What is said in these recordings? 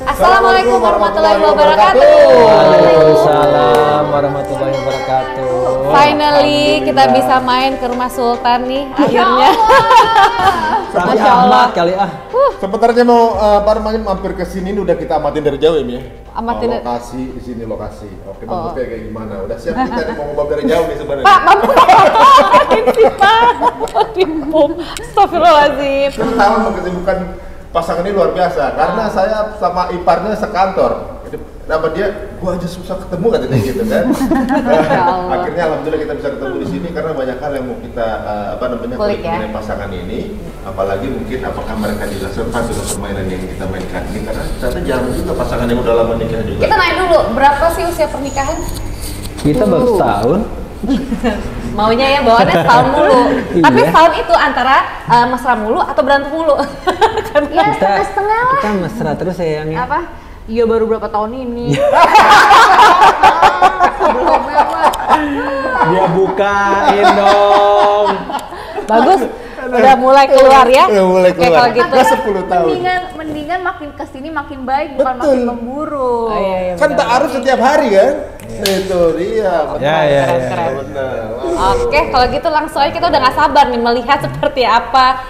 Assalamualaikum warahmatullahi wabarakatuh. Waalaikumsalam warahmatullahi wabarakatuh. Finally kita bisa main ke rumah Sultan nih akhirnya. Masya Allah kali ah. Sebenarnya mau mampir ke sini udah kita amatin dari jauh ya. Amatin lokasi di sini lokasi. Oke, bentuknya kayak gimana? Udah siap kita nih mau ngobrol dari jauh nih sebenarnya. Pak, ini sih Pak. Timpum. Astagfirullahaladzim. Terus tahu kesibukan pasangan ini luar biasa karena saya sama iparnya sekantor. Jadi nama dia, gua aja susah ketemu katanya gitu kan. Akhirnya alhamdulillah kita bisa ketemu di sini karena banyak hal yang mau kita kulik mengenai pasangan ini. Apalagi mungkin apakah mereka dilaksanakan dengan permainan yang kita mainkan ini karena ternyata jarang juga pasangan yang udah lama nikah juga. Kita nanya dulu, berapa sih usia pernikahan? Kita baru setahun. Maunya ya bawaannya setahun mulu. Tapi setahun itu antara mesra mulu atau berantem mulu? Ya setengah-setengah lah. Kita mesra terus sayangnya. Apa? Iya baru berapa tahun ini. Dia bukain dong. Bagus. Udah mulai keluar ya? Udah mulai keluar. Oke, kalau gitu. Udah 10 tahun. Mendingan makin kesini makin baik, bukan makin memburu. Oh, iya, Kan tak harus setiap hari kan? Itu dia. Ya. Benar. Oke, kalau gitu langsung aja kita udah nggak sabar nih melihat seperti apa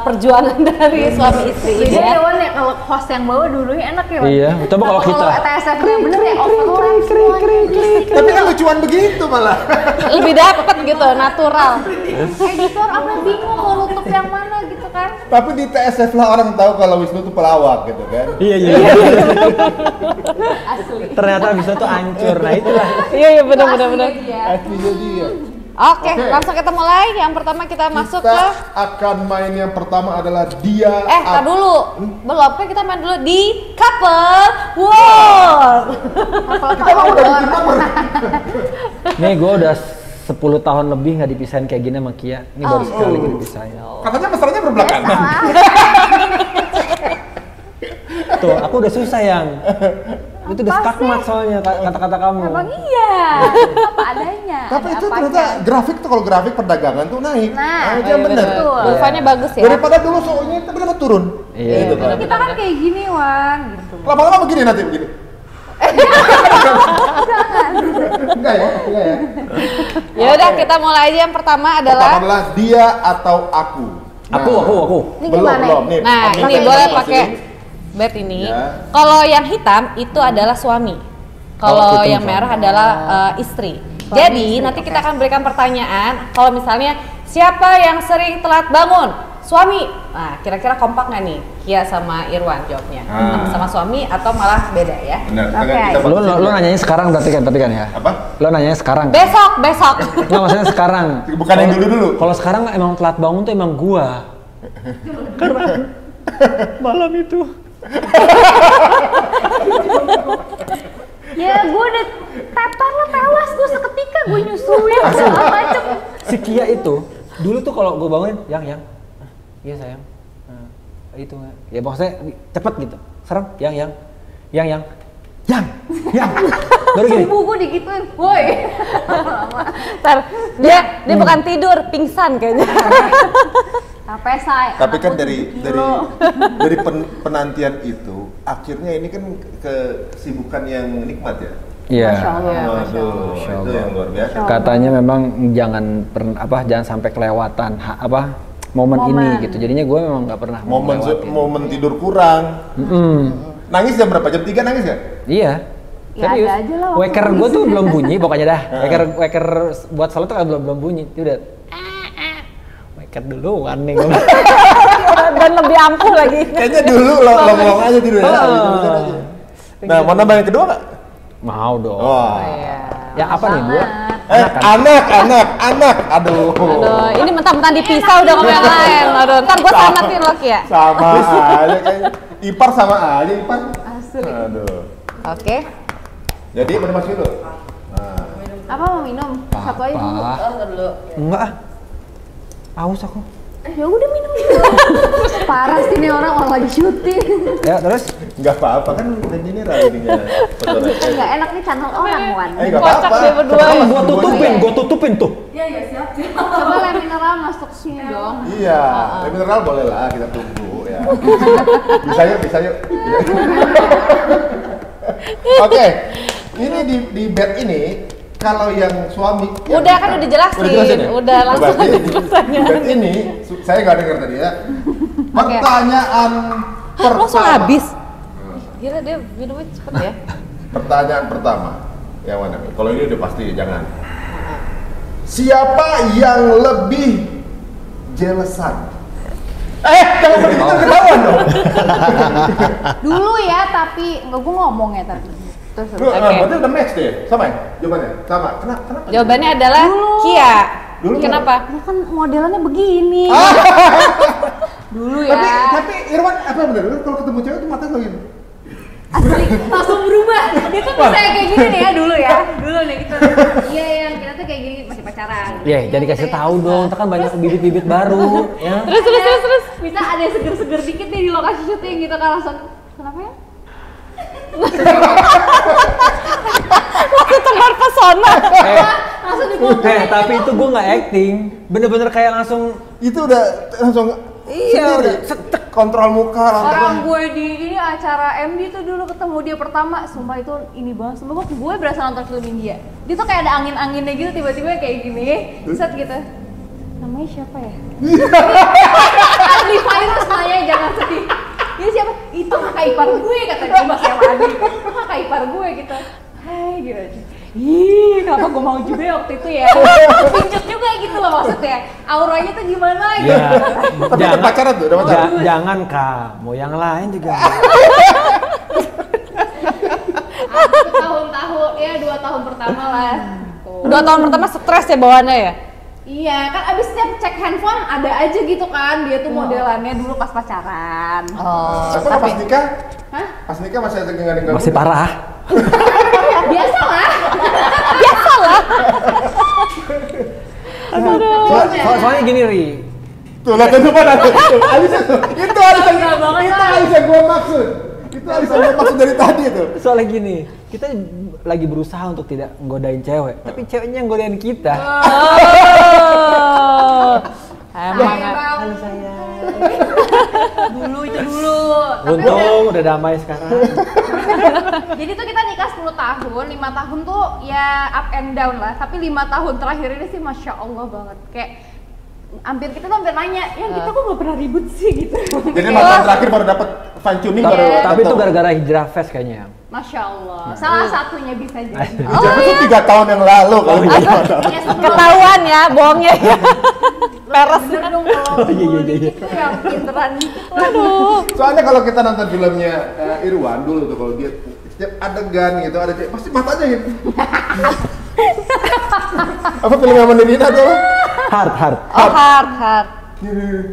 perjuangan dari suami istri ini Iya ya. Wan ya, kalau host yang bawa dulunya enak ya Wan? Iya, coba kalau kita. Kalau TSF yang bener ya overlap semuanya. Tapi kan lucuan begitu malah. Lebih dapet gitu, natural. Kayak gitu orang bingung mau nutup yang mana gitu kan. Tapi di TSF lah orang tahu kalau Wisnu tuh pelawak gitu kan. Iya. Asli. Ternyata bisa tuh hancur. Nah itulah. Iya benar. Aslinya dia. Oke, langsung kita mulai. Yang pertama kita masuk Kita ke akan main yang pertama adalah dia. tar dulu. Belum, kan kita main dulu di Couple War. Kita mau udah bikin nomor. Nih gue udah 10 tahun lebih nggak dipisahin kayak gini sama Kia. Ini baru sekali gue dipisahin. Katanya mesranya berbelakangan. Tuh, aku udah susah yang. Itu udah skakmat soalnya kata-kata kamu. Emang iya. Apa adanya. Tapi ada itu apanya. ternyata grafik tuh kalau grafik perdagangan tuh naik. Nah, itu yang benar. betul. Pulsanya bagus ya. Daripada dulu soalnya itu benar turun. Iya. Gitu kan. Kita kan kayak gini Wan gitu. Lama-lama begini nanti begini. Enggak ya? Ya udah kita mulai aja. Yang pertama Pertama adalah adalah dia atau aku. Aku. Ini Belum, gimana? belum. Nih, nah pakai ini bed boleh masing-masing. pakai bed ini. Ya. Kalau yang hitam itu adalah suami. Kalau hitam yang suami. merah adalah istri. Jadi nanti kita akan berikan pertanyaan. Kalau misalnya siapa yang sering telat bangun? Suami. Nah, kira-kira kompak nggak nih? Kia sama Irwan jawabnya. Sama suami atau malah beda ya? Benar. Oke. Kan kita Lu batasin ya. nanyanya sekarang berarti kan ya? Apa? Lu nanyanya sekarang. Besok. Nggak maksudnya sekarang. Bukan yang dulu. Kalau sekarang emang telat bangun tuh emang gua. Karena malam itu. Ya gue udah tepar lo tewas gue seketika gue nyusuin segala macem. Si Kia itu dulu tuh kalau gua bangunin, yang. Iya sayang. Itu nggak. Ya maksudnya cepet gitu. Serem, yang. Baru gini. Subuh gue digituin, woi. Ntar dia bukan tidur, pingsan kayaknya. Sampai saya. Tapi kan dari penantian itu akhirnya ini kan kesibukan yang nikmat ya. Iya. Masya Allah. Waduh, itu yang luar biasa. Katanya memang jangan sampai kelewatan momen ini gitu. Jadinya gue memang nggak pernah ngelewatin. Momen tidur kurang. Nangis jam berapa? Jam 3 nangis nggak? Iya. Ya Serius. ada aja lah waktu Waker gue tuh belum bunyi pokoknya dah. Waker buat salat tuh belum bunyi. Itu udah waker duluan nih. Dan lebih ampuh lagi. Kayaknya dulu lo ngomong aja tidur ya. Nah, mau nambah yang kedua nggak? Mau dong. Wah. Ya apa nih gua? Anak. Aduh. Aduh, ini mentang-mentang dipisah udah ngomong yang lain. Aduh, ntar gue samatin lo Kia. Sama aja kayaknya. Ipar sama aja Ipar. Asli. Aduh. Oke. Jadi mau dimasukin dulu. Apa mau minum? Satu aja dulu. Enggak ah. Aus aku. Ya udah minum dulu. Parah sih nih orang lagi syuting. Ya terus? Nggak apa-apa kan dan ini ininya. Enggak enak nih channel orang Wan. Nggak Kocak apa-apa. dia berdua. Gua tutupin tuh. Coba lem mineral masuk sini dong. Iya, mineral boleh lah kita tunggu ya. Bisa yuk. Oke, ini di bed ini kalau yang suami Udah kan udah dijelasin. Udah langsung aja di bed ini saya nggak dengar tadi ya. Pertanyaan pertama. Langsung habis. Gila dia minumnya cepet ya. Pertanyaan pertama, yang mana? Kalau ini udah pasti jangan. Siapa yang lebih jealousan? Jangan begitu ketahuan dong. Dulu ya, tapi enggak gue ngomong ya tadi. Terus. Berarti udah match deh, sama ya? Jawabannya? Sama. Kenapa? Jawabannya adalah Kia. Dulu kenapa? Ya kan modelannya begini. Dulu ya. Tapi Irwan apa bener? Kalau ketemu cewek tuh matanya begini. Asli langsung berubah. Dia tuh bisa kayak gini nih ya dulu ya. Dulu nih gitu. Iya yang kita tuh kayak gini masih pacaran. Iya, jadi kasih tahu dong, ntar kan banyak bibit-bibit baru ya. Terus. Bisa ada yang seger-seger dikit nih di lokasi syuting gitu kan langsung. Kenapa ya? Waktu terpesona. Langsung dipotong. Tapi itu gue nggak acting, bener-bener kayak langsung. Itu udah langsung udah setek kontrol muka langsung. Orang gue di ini acara MD tuh dulu ketemu dia pertama, sumpah itu ini banget, sumpah gue berasa nonton film India. Dia tuh kayak ada angin-anginnya gitu, tiba-tiba kayak gini, set gitu. Namanya siapa ya? Di virus nanya jangan sedih. Ini siapa? Itu kakak ipar gue kata dia Mas Adi. Kakak ipar gue gitu. Hai gitu. Ih, kenapa gue mau juga ya waktu itu ya? Pincut juga gitu loh maksudnya. Auranya tuh gimana gitu. Ya, Tapi udah pacaran tuh, udah pacaran. jangan kamu, yang lain juga. Aku tahun-tahun ya 2 tahun pertama lah. 2 tahun pertama stres ya bawaannya ya? Iya, kan abis setiap cek handphone ada aja gitu kan, dia tuh modelannya dulu pas pacaran. Tapi pas nikah? Hah? Pas nikah masih ada genggaring-genggaring? Masih parah. Biasa lah. Soalnya gini Ri, Tuh, lihat itu mana? Alisa tuh. Itu Alisa yang gua maksud. Itu Alisa yang gua maksud dari tadi tuh. soalnya gini, kita lagi berusaha untuk tidak nggodain cewek, tapi ceweknya yang godain kita. Emang Halo sayang. Dulu itu dulu. Untung udah damai sekarang. Jadi tuh kita nikah 10 tahun, 5 tahun tuh ya up and down lah. Tapi 5 tahun terakhir ini sih Masya Allah banget. Kayak kita tuh hampir nanya, ya kita kok gak pernah ribut sih gitu. Jadi mantan terakhir baru dapat fine tuning baru. Tapi itu gara-gara hijrah fest kayaknya. Masya Allah, salah satunya bisa jadi. Jangan itu 3 tahun yang lalu kalau Ya, sebelum- ketahuan ya bohongnya ya. Peres. Bener dong kalau dikit tuh yang pinteran dikit lah. Aduh. Soalnya kalau kita nonton filmnya Irwan dulu tuh kalau dia setiap adegan gitu ada cewek pasti matanya gitu. Apa film yang Mandirina tuh? Hard. Oh, hard.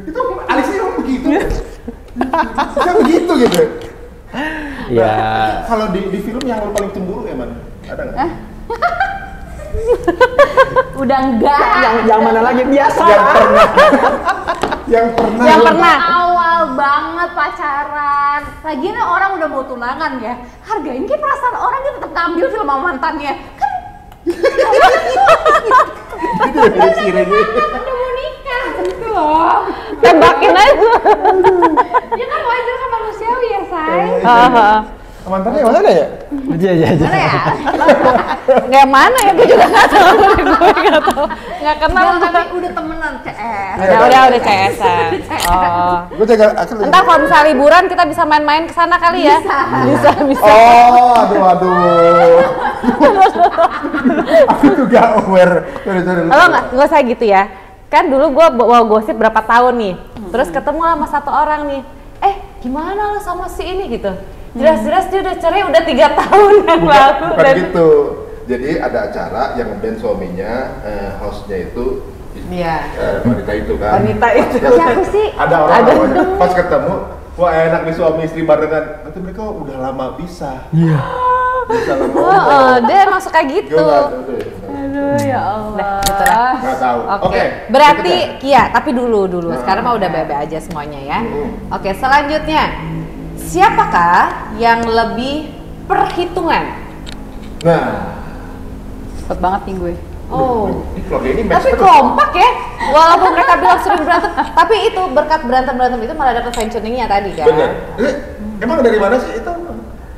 Itu Alisa emang begitu. Dia begitu gitu. Ya. Kalau di film yang lo paling cemburu ya man? Ada nggak? Udah enggak. Yang mana lagi biasa? Yang pernah. Yang pernah. Awal banget pacaran. Lagian orang udah mau tunangan ya. Hargain kayak perasaan orang dia tetap ngambil film sama mantannya. Kan udah mau nikah gitu loh. Tembakin aja. Ya kan wajar kan manusiawi ya say. Mantannya yang mana ya? Iya. Mana ya? Nggak mana ya, gue juga nggak tahu. Gue nggak tahu. Nggak kenal. Bilang tapi udah temenan CS. Udah CS-an. Oh. Gue jaga akhirnya. Ntar kalau misalnya liburan kita bisa main-main ke sana kali ya. Bisa. Oh, aduh. Aku tuh gak aware. Sorry. Kalau nggak usah gitu ya. Kan dulu gue bawa gosip berapa tahun nih. Terus ketemu sama satu orang nih. Gimana lo sama si ini gitu. Jelas-jelas dia udah cerai udah 3 tahun yang lalu. Bukan gitu. Jadi ada acara yang band suaminya, host-nya itu wanita itu kan. Wanita itu. Siapa sih? Ada orang pas ketemu, wah enak nih suami istri barengan. Nanti mereka udah lama bisa. Iya. Bisa lama. Dia emang suka gitu. Aduh ya Allah. Nggak tahu. Oke. Berarti Kia, tapi dulu. Sekarang mah udah bebe aja semuanya ya. Oke, selanjutnya. Siapakah yang lebih perhitungan? Nah, Cepet banget nih gue. Oh. Ini keluarga ini match Tapi terus. kompak ya, walaupun mereka bilang sering berantem, tapi itu berkat berantem itu malah dapat pensioningnya tadi kan. Bener. Emang dari mana sih itu?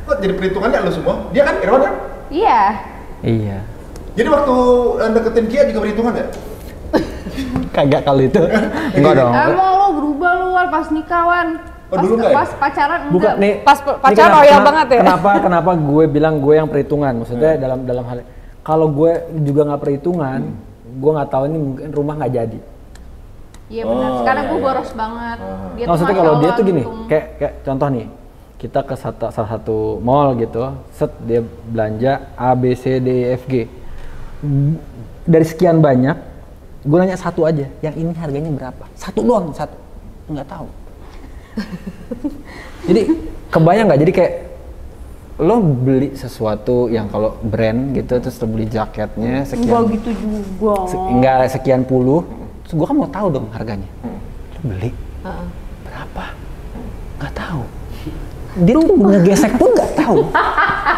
Kok jadi perhitungannya lu semua? Dia kan Irwan kan? Iya. Iya. Jadi waktu deketin Kia juga perhitungan ya? Kagak kalau itu. Enggak dong. Emang lo berubah lu Wan, pas nikah Wan. Oh, dulu nggak ya? Pas pacaran Bukan enggak. nih. Pas ini pacaran royal banget ya. Kenapa gue bilang gue yang perhitungan? Maksudnya dalam hal kalau gue juga nggak perhitungan, gue nggak tahu ini mungkin rumah nggak jadi. Iya benar. Oh, Sekarang iya, gue iya. boros banget. Dia tuh Maksudnya Masya kalau dia Allah, tuh gini, untung. kayak contoh nih, kita ke salah satu mall gitu, set dia belanja A, B, C, D, E, F, G. Dari sekian banyak, gue nanya satu aja, yang ini harganya berapa? Satu doang, satu. Nggak tahu. Jadi kebayang nggak? Jadi kayak lo beli sesuatu yang kalau brand gitu, terus lo beli jaketnya Enggak sekian, gitu juga. enggak sekian puluh, terus gue kan mau tahu dong harganya. Lo beli berapa? Nggak tahu. Dia tuh ngegesek pun nggak tahu.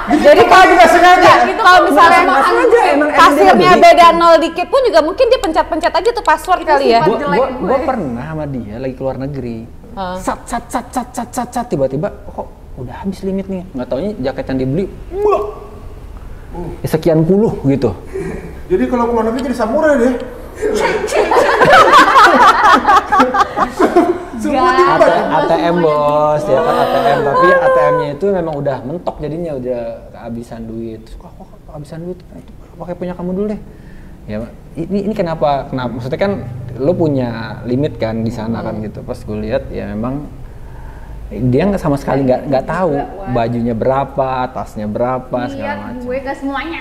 Jadi kalau nggak sengaja. gitu, kalau misalnya Nggak sengaja, emang pasirnya dia beli. beda 0 dikit pun juga mungkin dia pencet-pencet aja tuh password Itu kali ya. sifat jelek gue. Gue pernah sama dia lagi keluar negeri. Sat tiba-tiba kok udah habis limit nih. Nggak taunya jaket yang dibeli sekian puluh gitu. Jadi kalau keluar negeri jadi samurai deh. Semua ATM bos, ya kan ATM, tapi ATM-nya itu memang udah mentok jadinya, udah kehabisan duit. Terus kok kehabisan duit? Itu pakai punya kamu dulu deh. Ya, ini kenapa? Maksudnya kan lo punya limit kan di sana kan gitu. Pas gue lihat ya memang dia nggak sama sekali nggak tahu bajunya berapa, tasnya berapa, segala Lihat macam. gue gak semuanya.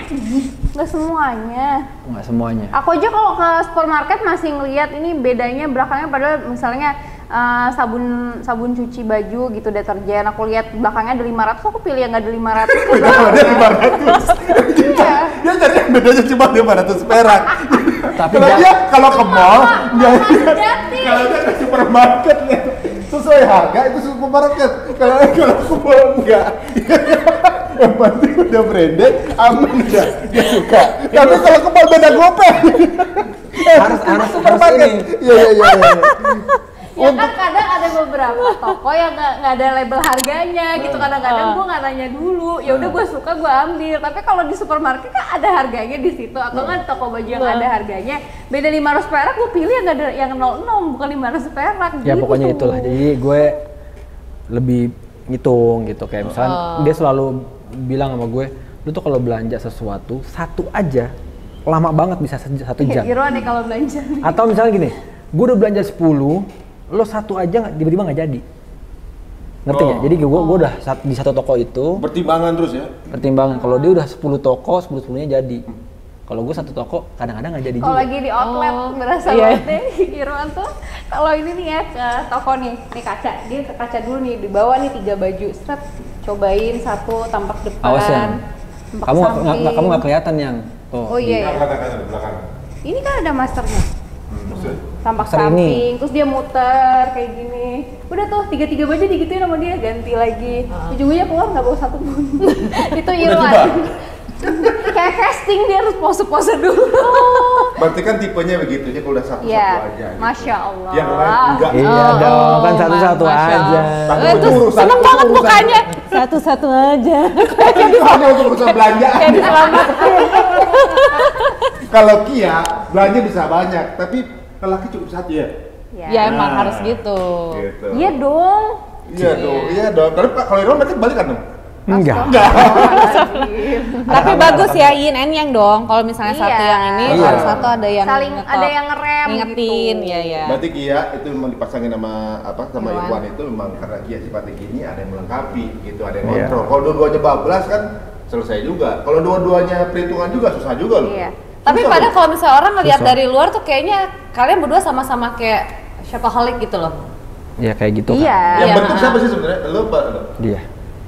Gak semuanya. Nggak semuanya. Aku aja kalau ke supermarket masih ngelihat ini bedanya belakangnya, padahal misalnya sabun cuci baju gitu, deterjen, aku lihat belakangnya ada 500, aku pilih yang nggak ada 500. Dia 500. Iya. Dia cari yang bedanya cuma 500 perak. Tapi Kalau dia kalau ke mall, Jati. kalau dia ke supermarket nih, sesuai harga itu supermarket. Kalau ke mall enggak. Yang penting udah branded, aman dia suka. Tapi kalau ke mall beda gopeng. harus supermarket. ini. Iya. Ya kan kadang ada beberapa toko yang nggak ada label harganya gitu, kadang-kadang gue nggak nanya dulu, ya udah gue suka gue ambil. Tapi kalau di supermarket kan ada harganya di situ, atau kan toko baju yang ada harganya beda 500 perak, gue pilih yang ada yang 00 bukan 500 perak. Ya gitu. pokoknya itulah. Jadi gue lebih ngitung gitu, kayak misalnya dia selalu bilang sama gue, lu tuh kalau belanja sesuatu satu aja lama banget bisa 1 jam. Irwan nih kalau belanja nih. Atau misalnya gini, gue udah belanja 10, lo satu aja tiba-tiba nggak jadi. Ngerti nggak? Jadi gue udah di satu toko itu Pertimbangan terus ya. pertimbangan. Kalau dia udah 10 toko, 10-10-nya jadi. Kalau gue satu toko kadang-kadang nggak jadi Kalau juga. lagi di outlet berasa Iya. banget deh Irwan tuh. Kalau ini nih ya ke toko nih kaca, dia ke kaca dulu nih, di bawah nih 3 baju, set cobain satu tampak depan, Awas ya. tampak Kamu samping. kamu nggak kelihatan yang. Tuh. Oh iya. Katakan di belakang. Ini kan ada masternya. Maksudnya? Tampak Master ini. samping, terus dia muter kayak gini. Udah tuh 3 baju digituin sama dia, ganti lagi. Ujung-ujungnya keluar nggak bawa satu pun. Itu Udah Irwan. coba? Kayak casting dia harus pose-pose dulu. Berarti kan tipenya begitu, jadi kalau udah satu-satu Iya, aja gitu. Masya Allah. Yang lain enggak. Iya dong, kan satu-satu Masya aja. Allah. Tapi Itu itu urusan- seneng itu banget urusan- mukanya. Satu-satu aja. Hanya untuk urusan belanjaan. Kayak diselamatin. Kalau Kia, belanja bisa banyak, tapi lelaki cukup satu ya? Ya emang Nah, harus gitu. Gitu. Iya dong. Iya dong. Tapi kalau Irwan berarti balikan dong? Enggak. Tapi bagus ya yin and yang dong. Kalau misalnya Iya. satu yang ini, Iya. harus satu ada yang Saling ngetop. ada yang ngerem ngingetin, gitu. ya. Berarti Kia itu memang dipasangin sama sama Irwan. Irwan itu memang karena Kia sifatnya gini, ada yang melengkapi gitu, ada yang Iya. kontrol. Kalau dua-duanya bablas kan selesai juga. Kalau dua-duanya perhitungan juga susah juga loh. Iya. Tapi Susah padahal loh. kalau misalnya orang ngelihat Susah. dari luar tuh kayaknya kalian berdua sama-sama kayak shopaholic gitu loh. Ya kayak gitu Iya. Yang Iya, bentuk nah. siapa sih sebenarnya? Lo apa? Lo? kan. Dia.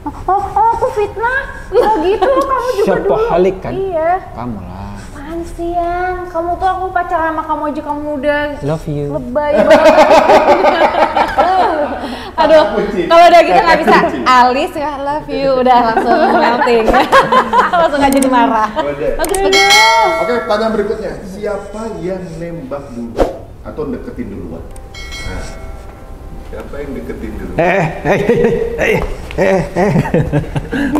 Oh, aku fitnah. Oh gitu, kamu juga dulu. Shopaholic kan? Iya. Kamu lah. Apaan sih Yang? Kamu tuh aku pacaran sama kamu aja kamu udah Love you. lebay banget. Aduh, Kunci. kalau udah gitu nggak bisa. Kunci. Alis ya love you, udah langsung melting. Langsung aja jadi marah. Udah. Bagus bagus. Oke, pertanyaan berikutnya. Siapa yang nembak dulu atau deketin duluan? Nah, siapa yang deketin dulu?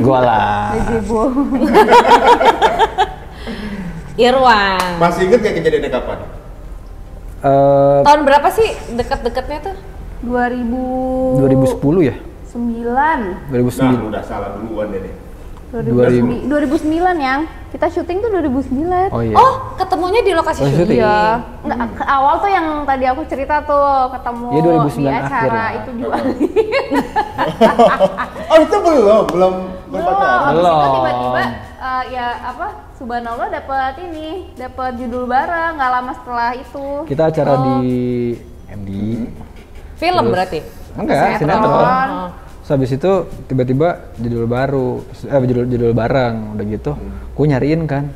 Gua lah. Irwan. Masih inget kayak kejadiannya kapan? Tahun berapa sih deket-deketnya tuh? 2010 ya? 2009. 2009. Nah, udah salah duluan deh nih. 2009 yang kita syuting tuh 2009. Oh iya. Oh, ketemunya di lokasi Oh, syuting. syuting. Iya. Nggak, ke awal tuh yang tadi aku cerita tuh ketemu Iya, 2009 di acara akhir lah. itu juga. Oh, itu belum pacaran. Habis itu Belum. tiba-tiba ya apa? Subhanallah dapat judul bareng nggak lama setelah itu. Kita acara di MD. Film Terus- berarti? Enggak, Sinetron. sinetron. Oh. Terus habis itu tiba-tiba judul baru, judul bareng, udah gitu. Gue nyariin kan.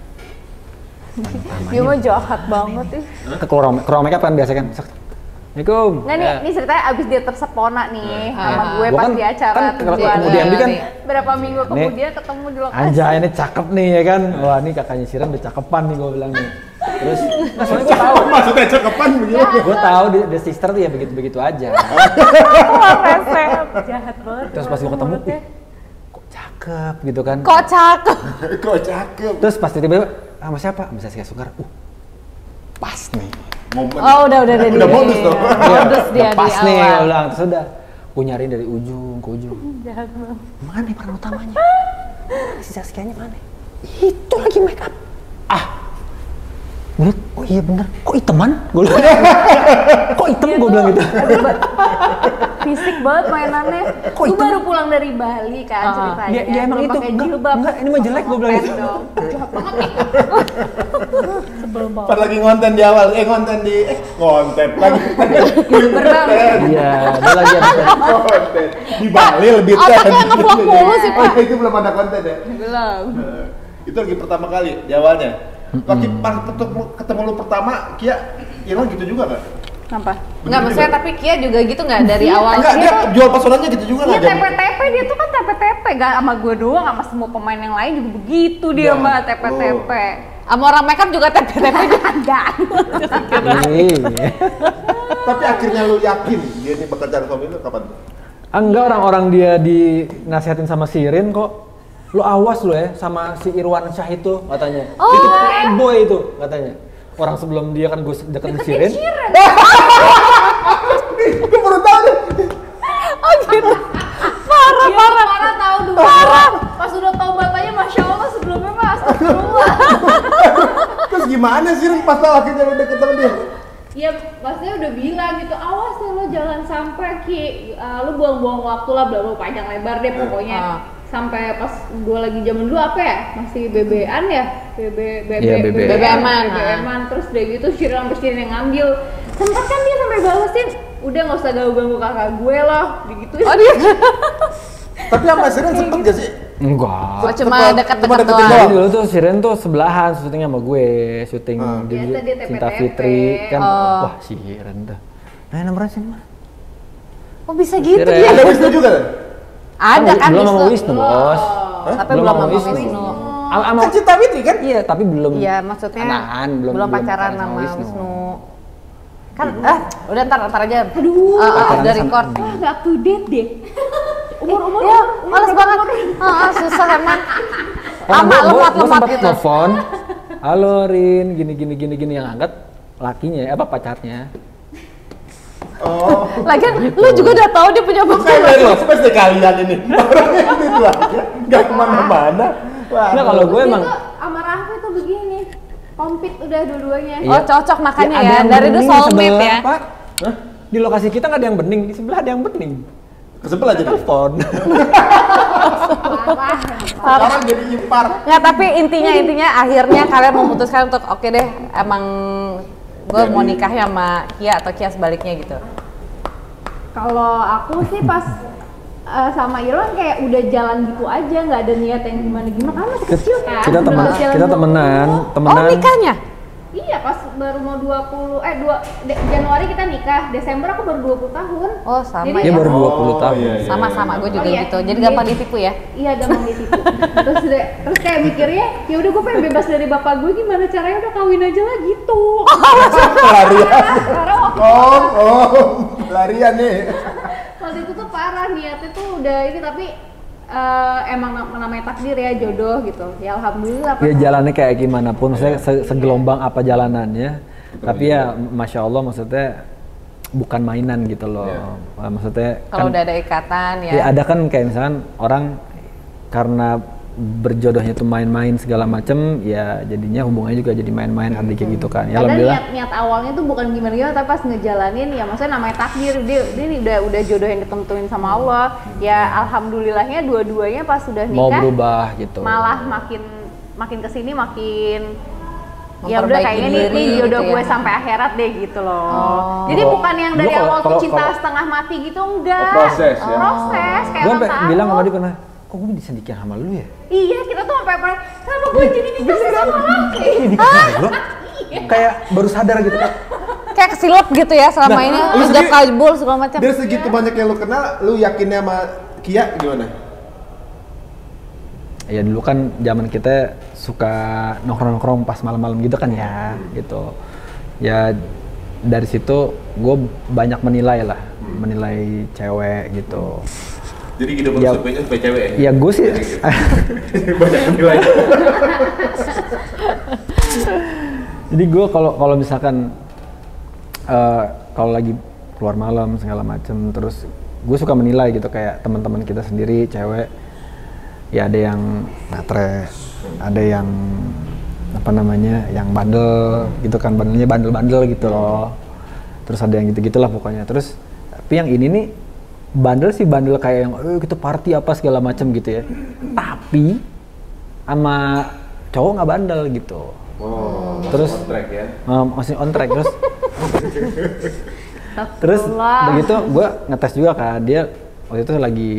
Dia mah jahat banget ih. Ke ruang makeup kan biasa kan. Assalamualaikum. Nggak nih ceritanya abis dia tersepona nih sama gue Gua pas kan- di acara kan tujuan. ketemu di MD kan. Berapa minggu kemudian ketemu di lokasi. Anjay, ini cakep nih ya kan. Wah, ini kakaknya Siren udah cakepan nih gue bilang nih. Terus, nah, soalnya gue tahu. Maksudnya cakepan begini. Gue tahu the sister tuh ya begitu-begitu aja. Wah, resep. Jahat banget. Terus pas gue ketemu, ih, kok cakep gitu kan. Kok cakep? Kok cakep. Terus pas tiba-tiba sama siapa? Sama Saskia Sungkar. Pas nih. Momen. Oh, udah Udah dia. modus dong. Modus dia Udah pas di nih, gue awal. bilang. Terus udah, gue nyariin dari ujung ke ujung. Jahat banget. Mana peran utamanya? Si Saskianya mana? Itu lagi make up. Menurut, oh iya bener. Kok iteman? Gue bilang. Kok item? Gue bilang gitu. Fisik banget mainannya. Kok Gue itu? baru pulang dari Bali kan ceritanya. Ya emang Belum itu. pakai Enggak, jilbab. enggak, ini mah jelek gue bilang gitu. Dong. Jahat banget nih. Sebel banget. Pas lagi ngonten di awal, ngonten lagi Iya, dia lagi ada. konten di Bali lebih Otaknya ngevlog mulu sih, Pak. Itu belum ada konten ya. Belum. Itu lagi pertama kali di awalnya. Waktu pas ketemu lu pertama, Kia, Irwan gitu juga nggak? Apa? Enggak, maksudnya tapi Kia juga gitu nggak dari awal? Enggak, dia jual pesonanya gitu juga Iya nggak? TP-TP dia tuh kan TP-TP gak sama gue doang sama semua pemain yang lain juga begitu dia Ya, mbak TP-TP. Sama orang makeup juga TP-TP juga. Enggak. Iya. Tapi akhirnya lu yakin dia ini bakal cari suami lu kapan? Enggak, orang-orang dia dinasihatin sama Sirin kok. Lu awas lu ya sama si Irwan Syah itu katanya. Oh. Itu playboy itu katanya. Orang sebelum dia kan gue deketin Sirin. Gue baru tahu nih. Parah tahu dulu. Pas udah taubat aja Masya Allah sebelumnya mah astagfirullah. Terus gimana sih Rin pas tahu akhirnya lu deket sama dia? Iya, pastinya udah bilang gitu, awas ya lo jangan sampai Ki, lo buang-buang waktu lah, bla panjang lebar deh pokoknya. Sampai pas gue lagi zaman dulu apa ya, masih BB-an ya, Iya, BB. BBM-an. Terus udah gitu Shirin sampai Shirin yang ngambil. Sempet kan dia sampai balesin, udah nggak usah ganggu kakak gue lah, begitu. Oh dia. Tapi sama Siren sempet gak sih? Enggak. Oh, cuma Cuma deket-deket deketin doang. Jadi dulu tuh Siren tuh sebelahan syutingnya sama gue, syuting di Biasa dia Cinta TP-TP. Fitri kan. Oh. Wah, Siren tuh. Nah, nomornya sini mana? Oh bisa gitu Siren. dia. Ada Wisnu juga kan? Ada kan belum sama Wisnu, Bos. Tapi Belum belum sama sama Wisnu. Wisnu. Sama Kan Cinta Fitri kan? Iya, tapi belum. Iya, maksudnya Anahan, belum pacaran sama sama Wisnu. Wisnu. Kan udah ntar aja. Aduh, Udah record. wah nggak up to date deh. Umur Ya, males banget. Susah emang. Lama gue lemot sempat gitu. telepon. Halo Rin, gini yang angkat lakinya apa pacarnya. Oh. Lagian lu juga udah tahu dia punya Saya pacar. dari space deh kalian ini. Orangnya itu aja, nggak kemana-mana. Wah. Nah, kalau gue emang Dia tuh sama Raffi tuh begini, komplit udah dua-duanya. Iya. Oh cocok makanya ada ya. yang Dari itu bening di soulmate sebelah, ya. Pak. Hah? Di lokasi kita nggak ada yang bening, di sebelah ada yang bening. Kesebel aja deh. Telepon. Parah. Sekarang jadi ipar. Nggak, tapi intinya akhirnya kalian memutuskan untuk oke deh, emang gue mau nikahnya sama Kia atau Kia sebaliknya gitu. Kalau aku sih pas sama Irwan kayak udah jalan gitu aja, nggak ada niat yang gimana-gimana. Karena masih kecil kan. Kita udah temen, jalan kita dulu. temenan. Oh nikahnya? Iya pas baru mau 2 Januari kita nikah, Desember aku baru 20 tahun. Oh, sama Jadi, Dia ya. baru 20 tahun. iya, iya. Sama-sama, gue juga Oh, iya. gitu. Jadi gampang ditipu ya. Iya, gampang ditipu. terus kayak mikirnya, ya udah gue pengen bebas dari bapak gue, gimana caranya, udah kawin aja lah gitu. Larian. Karena waktu Larian nih. waktu itu tuh parah, niatnya tuh udah ini, tapi emang namanya takdir ya, jodoh gitu. Ya alhamdulillah. Ya jalannya kayak gimana pun, maksudnya segelombang apa jalanannya. Tapi ya Masya Allah, maksudnya bukan mainan gitu loh. Iya. Maksudnya Kalau udah ada ikatan ya. ya ada kan kayak misalkan orang karena berjodohnya tuh main-main segala macem, ya jadinya hubungannya juga jadi main-main arti kayak gitu kan. Ya Padahal alhamdulillah. niat awalnya tuh bukan gimana-gimana, tapi pas ngejalanin ya maksudnya namanya takdir, dia udah jodoh yang ditentuin sama Allah. Ya alhamdulillahnya dua-duanya pas sudah nikah Mau berubah gitu. malah makin kesini makin ya udah Memperbaiki kayaknya diri nih jodoh gitu gue ya. sampai akhirat deh gitu loh. Oh. Jadi Kalau- bukan yang dari dulu kalau- awal tuh kalau- cinta kalau- setengah mati gitu, enggak. Proses ya. Proses kayak Gue ulang sampai tahun. bilang sama dia pernah, kok gue bisa nikah sama lu ya? Iya, kita tuh sampai kenapa gue jadi nikah sama laki? Nikah sama lu? Kayak baru sadar gitu kan. Kayak kesilap gitu ya selama Nah, ini. lu Ijab sendiri- kabul segala macam. Dari segitu banyak yang lu kenal, lu yakinnya sama Kia gimana? Ya dulu kan zaman kita suka nongkrong-nongkrong pas malam-malam gitu kan ya, gitu. Ya dari situ gue banyak menilai lah, menilai cewek gitu. Jadi hidup lu Ya. supaya cewek ya? Ya gue sih, Banyak nilai. jadi gue kalau misalkan kalau lagi keluar malam segala macem, terus gue suka menilai gitu kayak teman-teman kita sendiri cewek, ya ada yang matre, ada yang apa namanya, yang bandel gitu kan, bandelnya bandel-bandel gitu loh. Terus ada yang gitu-gitulah pokoknya. Terus tapi yang ini nih bandel sih bandel kayak yang kita party apa segala macam gitu ya. Tapi sama cowok nggak bandel gitu. Oh, Terus- on track ya. Masih on track terus begitu gue ngetes juga kan, dia waktu itu lagi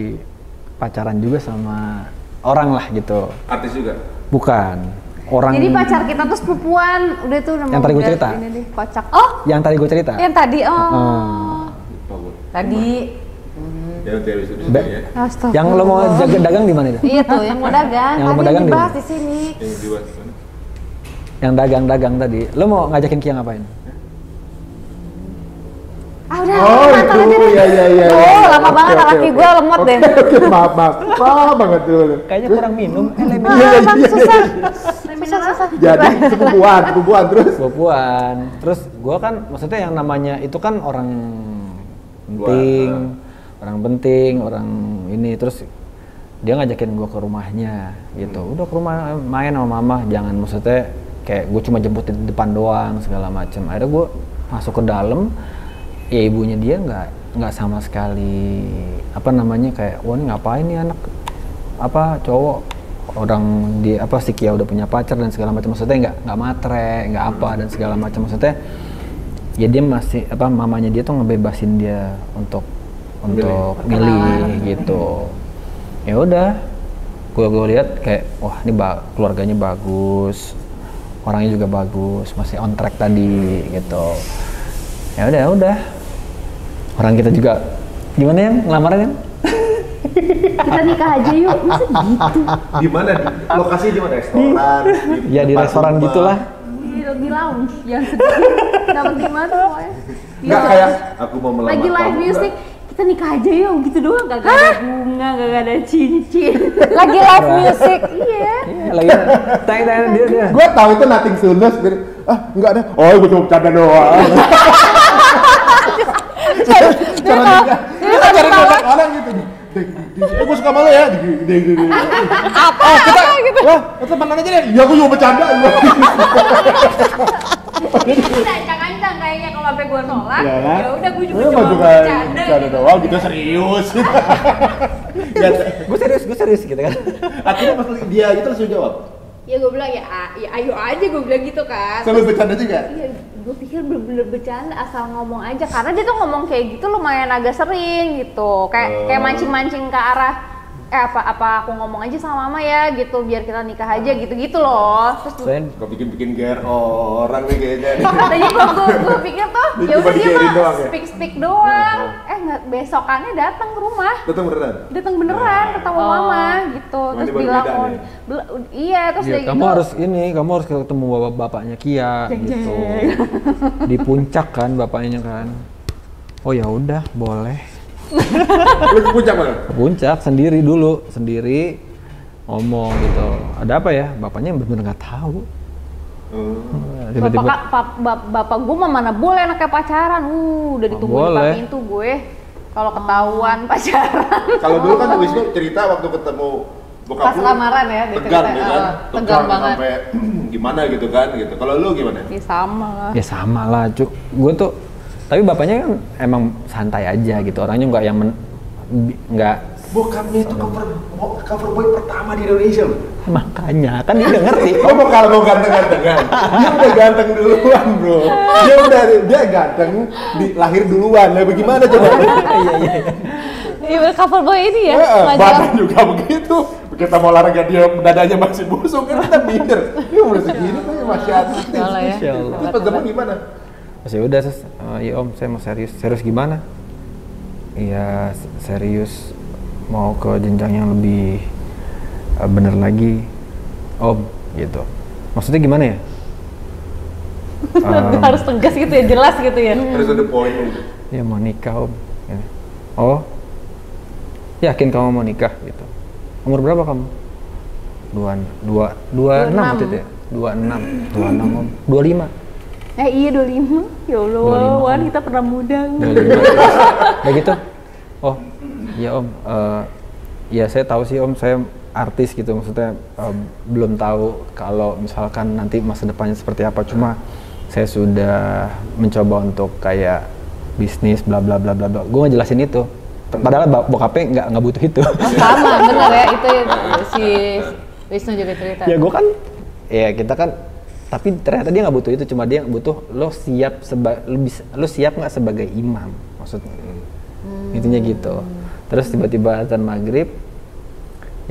pacaran juga sama orang lah gitu, Artis juga. bukan orang Jadi pacar kita tuh sepupuan, udah tuh nama Yang tadi gua udah cerita. ini deh, kocak. Oh, yang tadi gue cerita. yang tadi. Oh. Lupa gua. Tadi. Ya nanti habis itu Be- ya. Astaga. Yang lo mau dagang di mana itu? Iya tuh, yang mau dagang. Yang mau Tadi dagang di dibahas mana? di sini. Yang di luar sana. Yang dagang tadi. Lo mau ngajakin Kia ngapain? Ah udah, Oh mantan aja itu, deh. ya. Oh, lama banget laki gue lemot deh. Oke, maaf. Lama banget dulu. Kayaknya kurang minum. Bang, susah. Susah. Jadi sepupuan terus. Bopuan. Terus gue kan maksudnya yang namanya itu kan orang penting, orang ini, terus dia ngajakin gue ke rumahnya gitu. Udah ke rumah main sama mama, jangan maksudnya kayak gue cuma jemput di depan doang segala macem. Akhirnya gue masuk ke dalam, ya ibunya dia nggak sama sekali apa namanya kayak, wah ini ngapain nih anak apa cowok, orang di apa si Kia udah punya pacar dan segala macam, maksudnya nggak matre, nggak apa dan segala macam, maksudnya ya dia masih apa, mamanya dia tuh ngebebasin dia untuk milih gitu. Ya udah, gue lihat kayak wah ini keluarganya bagus, orangnya juga bagus, masih on track tadi gitu. Ya udah orang kita juga gimana yang ngelamaran yang Kita nikah aja yuk, masa gitu? Di mana? Lokasinya di mana? Restoran? ya di tempat restoran rumah? gitulah. Di lounge yang sedih. Dapat gimana pokoknya? Nggak kayak aku mau melamar Lagi live kamu, music, kita nikah aja yuk, gitu doang. Gak ada bunga, gak ada cincin. Lagi live music. Iya. Iya, lagi tanya dia. Gue tahu itu nothing tulus. Enggak ada. Oh, gue cuma bercanda doang. Cara nikah. Kita cari kontak orang gitu. Gue suka malu ya. Apa gitu? Wah, temenan aja deh. Ya, gue cuma bercanda. Kita ancang-ancang kayaknya kalau sampai gue nolak. Ya kan? Ya udah gue juga Gue cuma juga bercanda. bercanda doang. Kita serius. Gue serius gitu kan. Akhirnya pas dia gitu langsung jawab. Ya gue bilang ya ayo aja, gue bilang gitu kan. Sambil bercanda juga. Iya, gue pikir bener-bener bercanda asal ngomong aja, karena dia tuh ngomong kayak gitu lumayan agak sering gitu, kayak mancing-mancing ke arah apa aku ngomong aja sama mama ya gitu biar kita nikah aja gitu loh. Terus Kau bikin GR orang nih kayaknya. Katanya gue pikir tuh ya udah dia mah speak doang. Nggak, besokannya datang ke rumah. Datang beneran ketemu mama gitu. Terus bilang iya terus ya, kamu harus ketemu bapaknya Kia gitu. Di puncak kan bapaknya kan. Oh ya udah boleh. Lu ke puncak mana? Ke puncak sendiri ngomong gitu. Ada apa ya? Bapaknya bener-bener nggak tahu. Tiba-tiba bapak gue mah mana boleh anaknya pacaran. Udah ditunggu di pintu gue. Kalau ketahuan pacaran. Kalau dulu kan Wisnu cerita waktu ketemu bokap pas lamaran ya, tegang ya kan? Tegang banget. Sampai gimana gitu kan gitu. Kalau lu gimana? Ya sama lah. Cuk. Gue tuh tapi bapaknya kan emang santai aja gitu, orangnya nggak yang nggak. Bokapnya itu cover boy pertama di Indonesia loh. Makanya kan dia udah ngerti. Oh kalau mau ganteng-gantengan, dia udah ganteng duluan bro. Dia ganteng, lahir duluan. Nah bagaimana coba? Iya cover boy ini ya. Badan juga begitu. Kita mau olahraga dia dadanya masih busuk kan kita minder. Dia umur segini tuh masih atletis. Insya Allah. Terus pas zaman gimana? Masih udah iya om saya mau serius gimana? Iya serius mau ke jenjang yang lebih bener lagi om gitu. Maksudnya gimana ya? Harus tegas gitu ya, jelas gitu ya. Harus ada poin. Ya mau nikah om. Oh yakin kamu mau nikah gitu? Umur berapa kamu? 26 waktu itu ya? 26 om. 25. Iya 25. Ya Allah, Wan kita pernah muda. Udah gitu. Oh, iya Om. Ya saya tahu sih Om, saya artis gitu. Maksudnya belum tahu kalau misalkan nanti masa depannya seperti apa. Cuma saya sudah mencoba untuk kayak bisnis bla bla bla bla bla. Gue ngejelasin itu. Padahal bokapnya nggak butuh itu. Sama, bener ya. Itu si Wisnu juga cerita. Ya gue kan, ya kita kan. Tapi ternyata dia nggak butuh itu, cuma dia butuh lo siap nggak sebagai imam maksudnya. Intinya gitu. Terus tiba-tiba azan maghrib,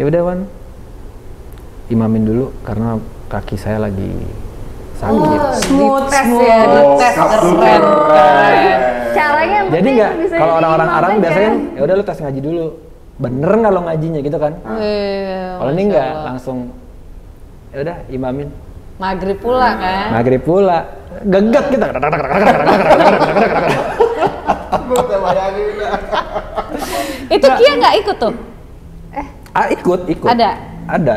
ya udah Wan, imamin dulu karena kaki saya lagi sakit. Smooth ya, tes keren. Caranya jadi nggak, kalau orang-orang Arab biasanya ya udah lo tes ngaji dulu, bener nggak lo ngajinya gitu kan? Kalau ini nggak, langsung ya udah imamin. Maghrib pula kan? Maghrib pula, geget kita. Itu Kia nggak ikut tuh? Ikut. Ada.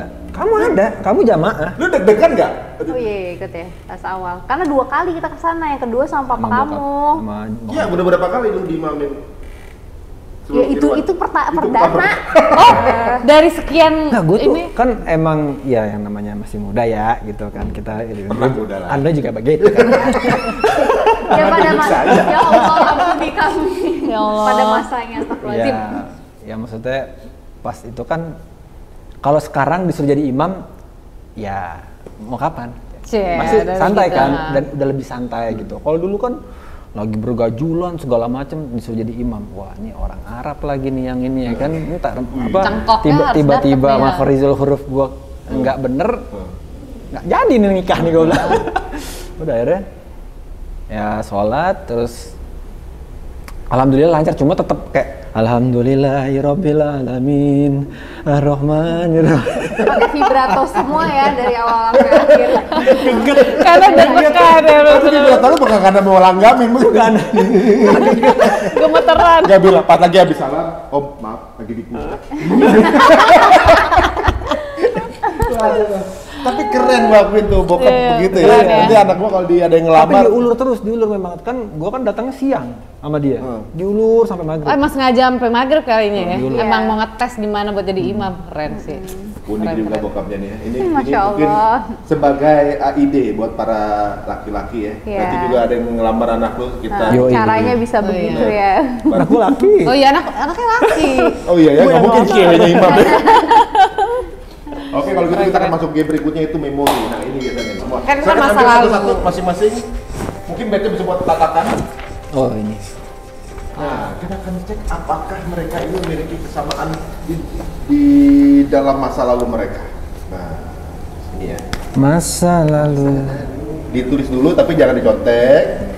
Kamu jamaah. Lu deg-degan nggak? Oh iya ikut ya pas awal. Karena 2 kali kita kesana, yang kedua sama papa kamu. Iya udah berapa kali lu diimamin? Ya itu perdana. Oh, dari sekian gue tuh ini kan emang ya yang namanya masih muda ya gitu kan kita. Pernah muda lah. Anda juga begitu kan. Ya pada masanya, ya Allah ampuni kami. Ya Allah. Pada masanya astagfirullahaladzim. Ya maksudnya pas itu kan kalau sekarang disuruh jadi imam ya mau kapan? Masih santai gitu. kan dan udah lebih santai gitu. Kalau dulu kan lagi bergajulan segala macam disuruh jadi imam. Wah, ini orang Arab lagi nih yang ini ya kan. Ini tak apa tiba-tiba makhorizul huruf gua enggak bener. Enggak jadi nih nikah nih gua bilang. Udah akhirnya ya sholat terus alhamdulillah lancar, cuma tetap kayak alhamdulillahirabbil alamin arrahmanirrahim. Pakai vibrato semua ya dari awal sampai akhir. Karena deg-degan ya lu. Tapi vibrato lu bukan karena mau langgamin, bukan. Gemeteran. Gak bilang, pas lagi habis salam, om maaf lagi di puncak. Tapi keren waktu itu bokap begitu ya. Nanti anak gua kalau dia ada yang ngelamar. Tapi diulur memang kan gua kan datangnya siang sama dia. Diulur sampai maghrib. Emang sengaja sampai maghrib kalinya ya. Diulur. Emang mau ngetes di mana buat jadi imam. Keren sih. Unik juga bokapnya nih. Ini Masya mungkin Allah. sebagai ide buat para laki-laki ya. Iya. Nanti juga ada yang ngelamar anak lu kita. Yoi. Caranya bisa begitu ya. Aku laki. Oh iya anaknya laki. Oh iya ya, nggak mungkin ceweknya imam. Oke, kalau gitu kita akan masuk game berikutnya itu memori. Nah ini biasanya semua. Kan Saya masa ambil lalu. satu-satu masing-masing. Mungkin bednya bisa buat tatakan. Oh ini. Nah, kita akan cek apakah mereka ini memiliki kesamaan di dalam masa lalu mereka. Nah, ini ya. Masa lalu. Ditulis dulu tapi jangan dicontek.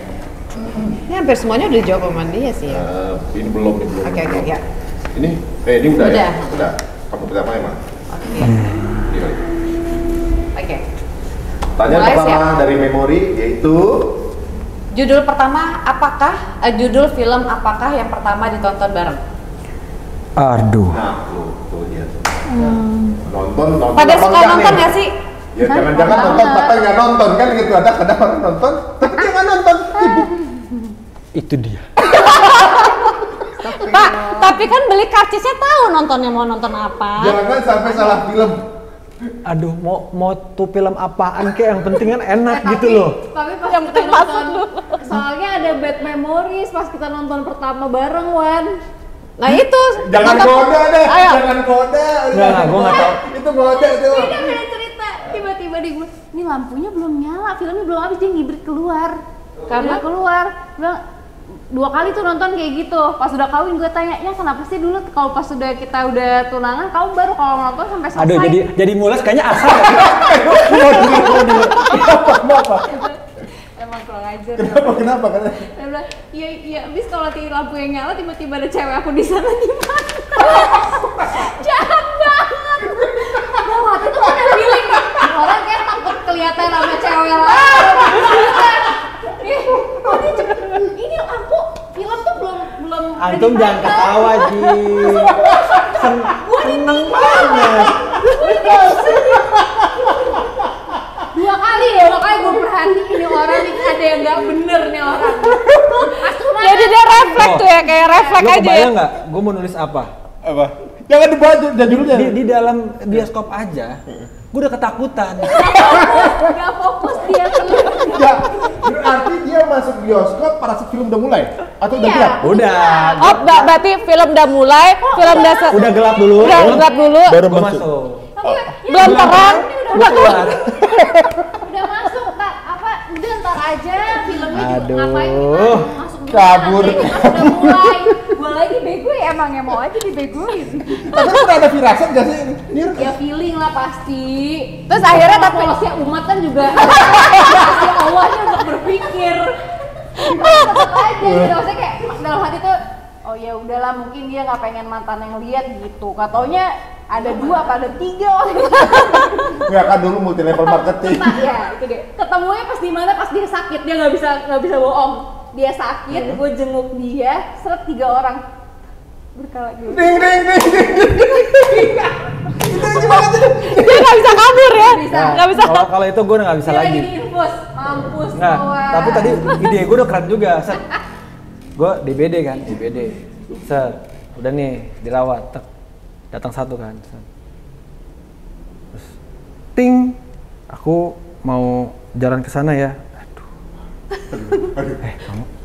Ini hampir semuanya udah dijawab sama dia sih ya. Ini belum. Oke, ya. Ini udah ya? Udah. Udah. Kamu pertama ya, Mas? Oke. Ini kali. Oke. Pertanyaan Mulai, pertama siap. dari memori yaitu Judul pertama judul film apakah yang pertama ditonton bareng? Aduh. nah, tuh dia tuh. Nonton. Pada apa suka enggak nonton nih? nggak sih? Ya jangan-jangan nonton tapi nggak nonton kan gitu. Ada orang nonton tapi dia nggak nonton. Itu dia. Pak, tapi kan beli karcisnya tahu nontonnya mau nonton apa. Jangan sampai salah film. Aduh, mau tuh film apaan kek, yang penting kan enak gitu loh. Tapi pas Yang kita penting masuk nonton, soalnya ada bad memories pas kita nonton pertama bareng, Wan. Nah itu. Jangan nonton- goda deh. Ayo. Jangan goda. Nggak, gua nggak tahu. Itu goda itu. Beda cerita. Tiba-tiba di gue, ini lampunya belum nyala, filmnya belum habis, dia ngibrit keluar. Karena? Dia keluar, bilang 2 kali tuh nonton kayak gitu. Pas udah kawin gue tanya, ya kenapa sih dulu kalau pas kita udah tunangan, kamu baru kalau nonton sampai selesai. Aduh, jadi mules kayaknya asal. Emang kurang ajar. Kenapa? Karena Dia bilang, iya, abis kalau lampu yang nyala tiba-tiba ada cewek aku di sana gimana? Jahat banget. Nah, waktu itu kan ada feeling, orang kayak takut kelihatan sama cewek lain. Ini lampu film tuh belum. Antum jangan ketawa, Ji. Seneng banget. 2 kali ya, makanya gue perhatiin nih orang nih ada yang nggak bener nih orang. Jadi dia refleks tuh ya, kayak refleks Lo aja ya. kebayang nggak? Gue mau nulis apa? apa? Jangan dibaca judulnya. Di dalam bioskop aja, gue udah ketakutan. Gak fokus dia keluar. Ya, berarti dia masuk bioskop pada saat film udah mulai atau udah Iya. gelap? Udah. Oh, berarti film udah mulai, film Udah gelap dulu. Udah gelap dulu. Baru Gua masuk. masuk. Belum terang. Udah keluar. Udah masuk, udah ntar aja filmnya juga Aduh. ngapain kita masuk dulu Kabur. nanti pas udah mulai. Gua lagi bego ya, emangnya mau aja dibegoin. Tapi udah ada firasat gak sih? Nir? Ya feeling lah pasti. Terus akhirnya tapi polosnya umat kan juga pasti Allahnya untuk berpikir. Tetap aja gitu, maksudnya kayak dalam hati tuh, oh ya udahlah mungkin dia nggak pengen mantan yang lihat gitu. Katanya ada 2 apa ada 3 orang. Nggak kan dulu multi level marketing. Nah, ya itu deh. Ketemunya pas di mana? Pas dia sakit, dia nggak bisa bohong. Dia sakit, gue jenguk dia, seret 3 orang berkala gitu. Ding. Itu gimana tuh? dia nggak bisa kabur ya. Bisa. Nggak bisa. Kalau itu gue udah nggak bisa Dia lagi. lagi diinfus, mampus Nah, gua. tapi tadi ide gue udah keren juga. Set. Gue DBD kan, DBD. Set. Udah nih dirawat. Tek. Datang 1 kan. Set. Terus ting. Aku mau jalan ke sana ya.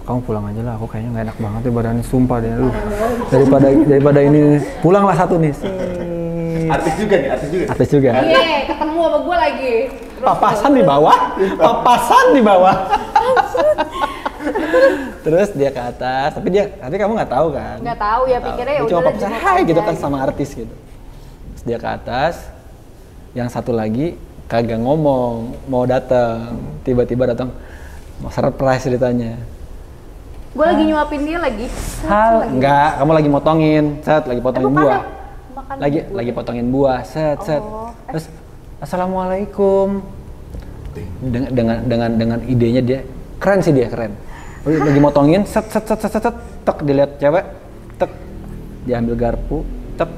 Kamu pulang aja lah, aku kayaknya nggak enak banget ya badannya, sumpah deh lu. Daripada ini pulanglah 1 nih. Artis juga. Atas juga. Iya, ketemu sama gue lagi. Papasan di bawah. Terus dia ke atas, tapi kamu nggak tahu kan? Nggak tahu ya, pikirnya ya Dia cuma udah papasan, jenguk hai aja gitu kan sama artis gitu. Terus dia ke atas, yang 1 lagi kagak ngomong, mau datang, tiba-tiba datang, mau surprise ceritanya. Gue lagi nyuapin dia lagi. Enggak, kamu lagi motongin, lagi potongin bukan buah. ya? Makan Lagi potongin buah, Oh. Terus assalamualaikum. Dengan idenya dia keren sih, dia keren. Lagi motongin, tek dilihat cewek, tek diambil garpu, tek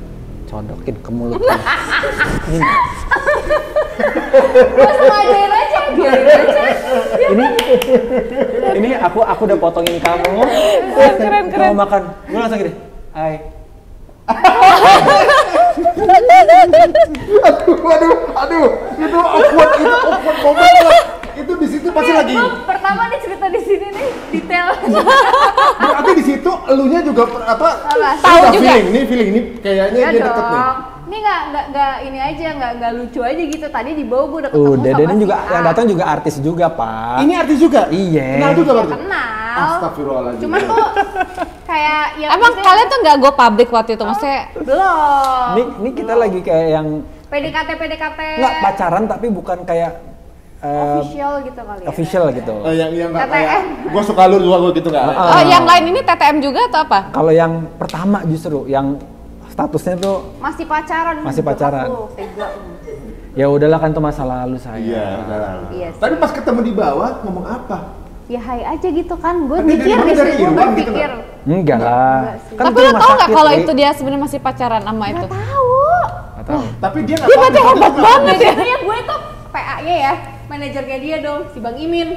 codokin ke mulut. Gue sengajain aja, biarin aja. Ini aku udah potongin kamu. Keren. Kamu makan. Gue langsung gini. Hai. Aduh, itu awkward momen lah. Itu di situ pasti lagi. Pertama nih cerita di sini nih, detail. Berarti di situ elunya juga Apa? Tahu udah juga. feeling ini kayaknya Ya dia deket nih. dong. Ini nggak ini aja, nggak lucu aja gitu. Tadi di bawah gue udah ketemu Udah, sama dan si juga A. yang datang juga artis juga, Pak. Ini artis juga? Iya. Kenal juga berarti? Kenal. Astagfirullahaladzim. Cuman tuh kayak ya Emang maksudnya- kalian tuh nggak go public waktu itu? Maksudnya belum. Ini kita lagi kayak yang PDKT. nggak pacaran tapi bukan kayak Official gitu kali ya. official gitu. Yang nggak TTM. kayak gua suka lu gitu nggak? oh, yang lain ini TTM juga atau apa? Kalau yang pertama justru yang statusnya tuh Masih pacaran. Masih pacaran. Aku tega. ya udahlah kan tuh masa lalu saya. Iya, benar. Iya sih. Tapi pas ketemu di bawah ngomong apa? Ya hai aja gitu kan. Gue Kan dia mikir dari di mana, dari situ gue Irwan gitu pikir. Enggak lah. Enggak sih. Kan Tapi itu lo rumah tau nggak sakit, kalau Ri. itu dia sebenarnya masih pacaran sama itu? Nggak tahu. Nggak tahu. Tapi dia nggak Dia tahu berarti gitu hebat juga. banget ya. Biasanya gue tuh PA-nya ya, manajernya dia dong, si Bang Imin.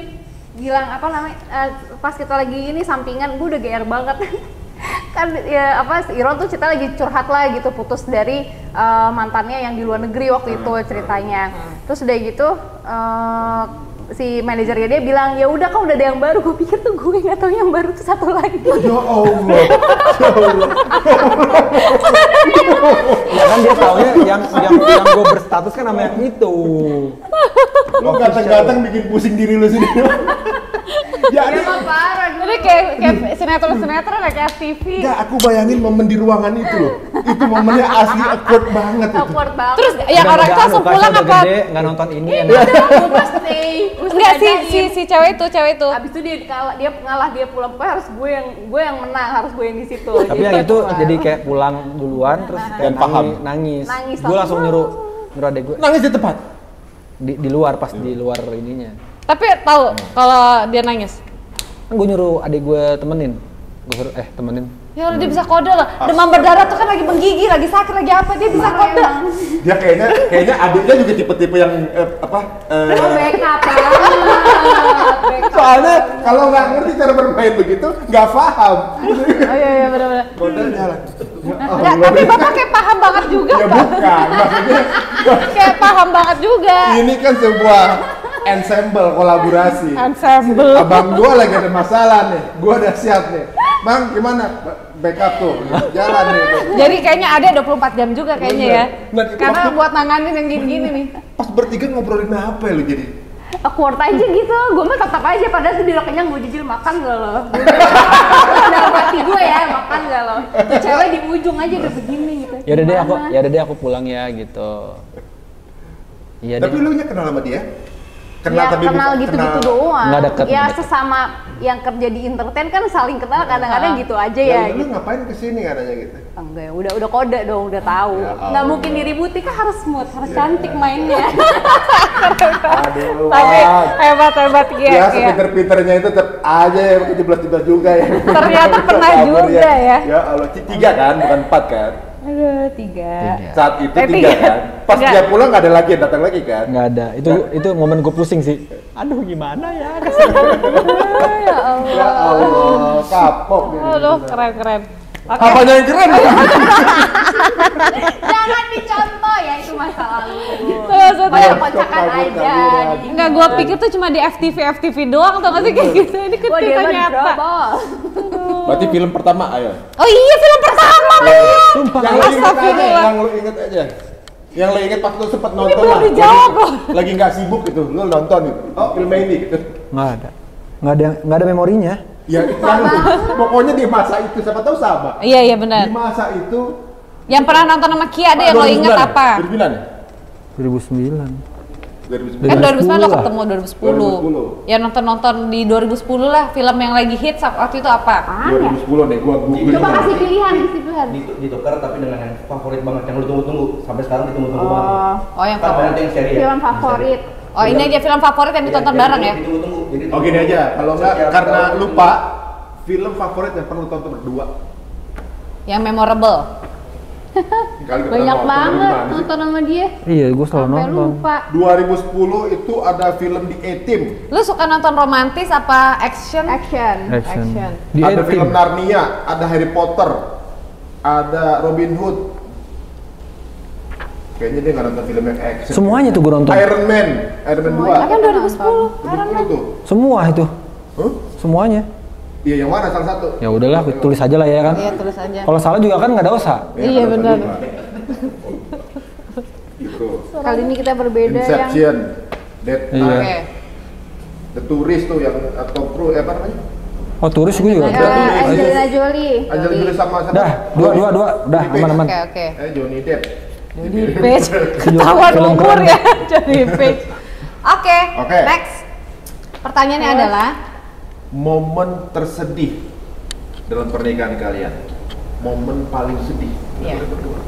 Bilang apa namanya, pas kita lagi ini sampingan, gue udah GR banget. Kan ya apa, si Iron tuh cerita lagi curhat lah gitu, putus dari mantannya yang di luar negeri waktu itu ceritanya. Terus udah gitu, si manajernya dia bilang, ya udah kan udah ada yang baru. Gue pikir tuh gue nggak tahu yang baru tuh satu lagi. Ya Allah. Ya Allah. Ya kan dia taunya yang gue berstatus kan sama yang itu. Lu ganteng-ganteng bikin pusing diri lu sendiri. Ya, Ya mah parah dulu. Jadi kayak sinetron kayak TV. enggak, aku bayangin momen di ruangan itu loh. Itu momennya asli awkward banget itu. Awkward banget. Terus yang orang itu langsung pulang udah apa? gede, nggak nonton ini Iya, enak. gue pasti. Enggak si cewek itu. Abis itu dia ngalah, dia pulang, pokoknya harus gue yang menang, harus gue yang di situ. Tapi yang itu jadi kayak pulang duluan terus Dan kayak paham. nangis. Nangis Gue langsung nyuruh adek gue Nangis di tempat. di luar pas di luar ininya. Tapi tahu kalau dia nangis. Kan gue nyuruh adek gue temenin. Gue suruh temenin. Ya udah dia bisa kode lah. Demam berdarah tuh kan lagi menggigil, lagi sakit, lagi apa dia bisa kode. Dia kayaknya adiknya juga tipe-tipe yang Backup soalnya kalau nggak ngerti cara bermain begitu nggak paham. Oh iya benar-benar. Modal jalan. Enggak, tapi bapak kayak paham banget juga. Ya bukan, maksudnya Kayak paham banget juga. ini kan sebuah ensemble kolaborasi. Ensemble. Abang gua lagi ada masalah nih, gua udah siap nih. Bang, gimana? Backup tuh, jalan nih. Jadi kayaknya ada 24 jam juga kayaknya ya. Nah, Karena waktu- buat nanganin yang gini-gini nih. Pas bertiga ngobrolin apa ya lu jadi? Awkward aja gitu, gue mah tetap aja padahal tuh dia udah kenyang, gue jijil makan gak lo? Dalam hati gue ya, makan gak lo? Tuh cewek di ujung aja udah begini gitu. Ya udah Gimana? deh aku pulang ya gitu. Iya Tapi deh. lu nya kenal sama dia? Ya, kenal bukan- gitu-gitu doang. Nggak deket, Ya nggak deket. sesama yang kerja di entertain kan saling kenal kadang-kadang gitu aja ya. Lu Gitu. ngapain kesini katanya gitu? Enggak ya, udah kode dong, udah tahu. Ya Nggak Allah. mungkin diributi kan harus smooth, harus cantik mainnya. Aduh, Tapi Wak. hebat Ya, Kia. sepinter-pinternya itu tetap aja ya 17 juga ya. Ternyata pernah Kabur juga ya. Ya Allah, 3 kan, bukan 4 kan? Aduh, 3. Saat itu 3 tiga. kan? Pas Tiga. dia pulang nggak ada lagi yang datang lagi kan? Nggak ada. Itu momen gue pusing sih. Aduh gimana ya? Ya Allah. Ya Allah, kapok. dia. Aduh, keren. Oke. Apanya yang keren? Jangan dicontoh ya, itu masa lalu. Maksudnya Banyak kocakan kabur, aja. kaburan. enggak, gua pikir tuh cuma di FTV doang tau gak sih kayak gitu. Ini kan Wah, dia cerita mah nyata. trouble. Berarti film pertama, ayo. Oh iya, film pertama lagi. Sumpah. Yang lu inget aja, Astagfirullah. yang lu inget aja. Yang lu inget pas lu sempet nonton belum lah. dijawab loh. Lagi nggak sibuk gitu, lu nonton gitu. Oh, film ini gitu. Nggak ada memorinya. Ya, pokoknya di masa itu, siapa tahu sama. Iya benar. Di masa itu Yang pernah nonton sama Kia deh yang lo inget 2009 apa? 2009 ya? 2009. 2009. Kan 2009 lo 2010 ketemu 2010. 2010. Ya nonton di 2010 lah film yang lagi hits waktu itu apa? 2010 nih, gua google. Coba kasih pilihan, ditukar tapi dengan yang favorit banget yang lu tunggu-tunggu sampai sekarang ditunggu-tunggu banget. Oh yang Kan favorit. banyak yang seri ya. film favorit. Oh ini aja film favorit yang ditonton Iya, bareng ya? Ditunggu-tunggu. Jadi Oh gini aja, kalau nggak setiap karena tahun- lupa film favorit yang perlu tonton berdua. Yang memorable. Kali kita Banyak nonton banget gimana sih? nonton sama dia. Iya, gue selalu Sampai nonton. lupa. 2010 itu ada film di A-Team. Lu suka nonton romantis apa action? Action. Action. Di Ada A-Team. film Narnia, ada Harry Potter, ada Robin Hood. Kayaknya dia nggak nonton film yang action. Semuanya tuh gue nonton. Iron Man 2. Kan 2010. 2010 tuh. Semua itu. Huh? Semuanya. Iya, yang mana salah satu? Ya udahlah, aku tulis aja lah ya kan. Iya tulis aja. Kalau salah juga kan nggak ada dosa. Iya, nggak benar. tahu juga. Gitu. Kali ini kita berbeda yang Inception, Dead Iya. Oke. The Tourist tuh yang Tom Cruise apa namanya? Oh turis gue juga. Angelina Jolie. Angelina Jolie sama siapa? Dah, dua, udah aman-aman. Oke. Johnny Depp. Johnny Page, ketahuan Film umur keren. ya, Johnny Page. Oke, Oke. next. Pertanyaannya adalah, Momen tersedih dalam pernikahan kalian. Momen paling sedih. Iya. Kalian berdua.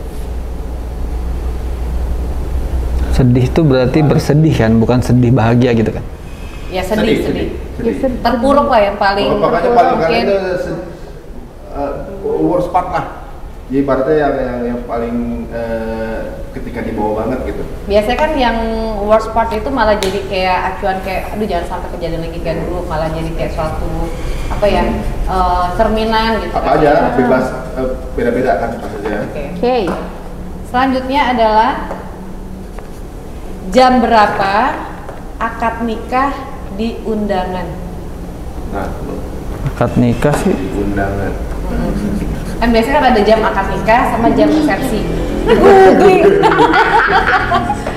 Sedih itu berarti bersedih kan, bukan sedih bahagia gitu kan? ya sedih. Sedih. Terpuruk lah yang paling Oh, makanya terpuruk paling mungkin. kalian itu worst part lah. Jadi ibaratnya yang paling ketika dibawa banget gitu. Biasanya kan yang worst part itu malah jadi kayak acuan kayak, aduh jangan sampai kejadian lagi kayak dulu, malah jadi kayak suatu apa ya cerminan gitu. Apa kan. aja bebas, beda-beda kan apa saja. Oke. Selanjutnya adalah jam berapa akad nikah di undangan? Nah, Akad nikah sih. di undangan. Kan biasanya kan ada jam akad nikah sama jam resepsi.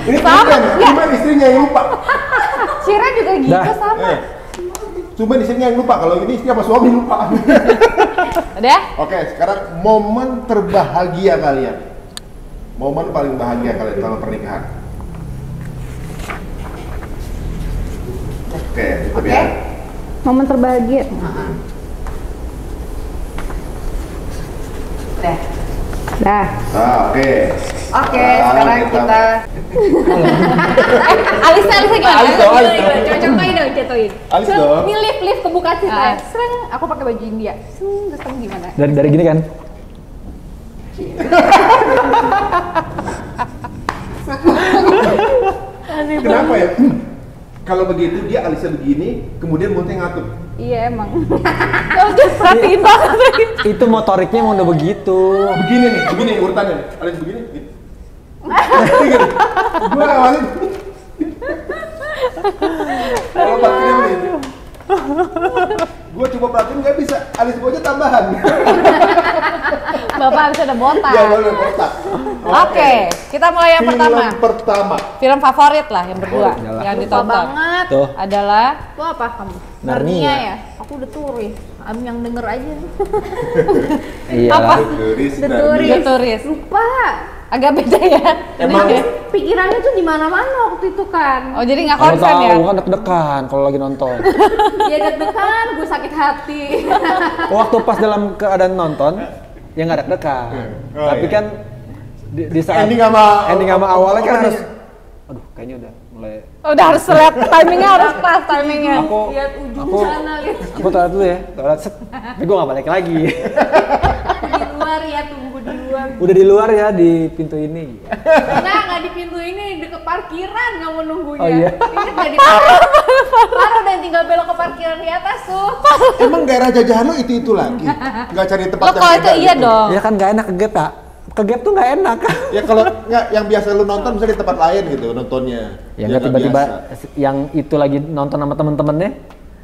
Ini Sama, cuma istrinya yang lupa. Cira juga gitu Dah. sama. Cuma istrinya yang lupa. Kalau ini istri apa suami lupa. Udah? Oke, sekarang momen terbahagia kalian. Momen paling bahagia kalian dalam pernikahan. Oke, itu Oke. ya. Momen terbahagia. Udah. Dah. Oke. Oke, sekarang kita Alisa gimana? Alis dong, Alis Gimana, dong. Contohin dong, contohin. Alis Sering, dong. Ini lift kebuka sih Ah. saya. Sering aku pakai baju India. Terus kamu gimana? Dari gini kan? Kenapa ya? Kalau begitu dia alisnya begini, kemudian mulutnya ngatuk. Iya emang. udah perhatiin banget. Itu motoriknya emang udah begitu. Begini urutannya. Alis begini. Gitu. Gini. Gua awalnya kalau parkirnya begini. Gua coba perhatiin nggak bisa. Alis gua aja tambahan. Bapak harus ada botak. Ya boleh kotak. Oke, kita mulai yang pertama. Film pertama. Film favorit lah yang berdua Iyalah. yang Lupa ditonton banget. Tuh. adalah Itu apa kamu? Narnia. ya? Aku udah turis. Am yang denger aja. Iya Apa? lah. Turis The dan Tourist. The Tourist. Lupa. Agak beda ya. Emang Ini- Pikirannya tuh di mana-mana waktu itu kan. Oh jadi nggak Kalau konsen ya? tahu kan deg-degan kalau lagi nonton. Ya deg-degan, gue sakit hati. Waktu pas dalam keadaan nonton, ya nggak deg-degan. Oh, Tapi iya. kan di saat Ending sama awalnya kan harus, openingnya. aduh kayaknya udah mulai. Udah harus lihat timingnya, harus pas timingnya. Aku Lihat ujung aku sana, lihat aku toilet dulu ya, toilet set. Tapi gue nggak balik lagi. di luar ya, tunggu di luar. Udah di luar ya di pintu ini. Nggak di pintu ini, deket parkiran nggak mau nunggunya. Oh, iya. Ini nggak di parkiran. Parah dan tinggal belok ke parkiran di atas tuh. Emang daerah jajahan lo itu lagi? Nggak cari tempat Lo kalau itu beda iya gitu? dong. Ya kan nggak enak ke gap ya. Ke gap tuh nggak enak. Ya kalau nggak yang biasa lu nonton bisa di tempat lain gitu nontonnya. Ya nggak tiba-tiba yang itu lagi nonton sama temen-temennya.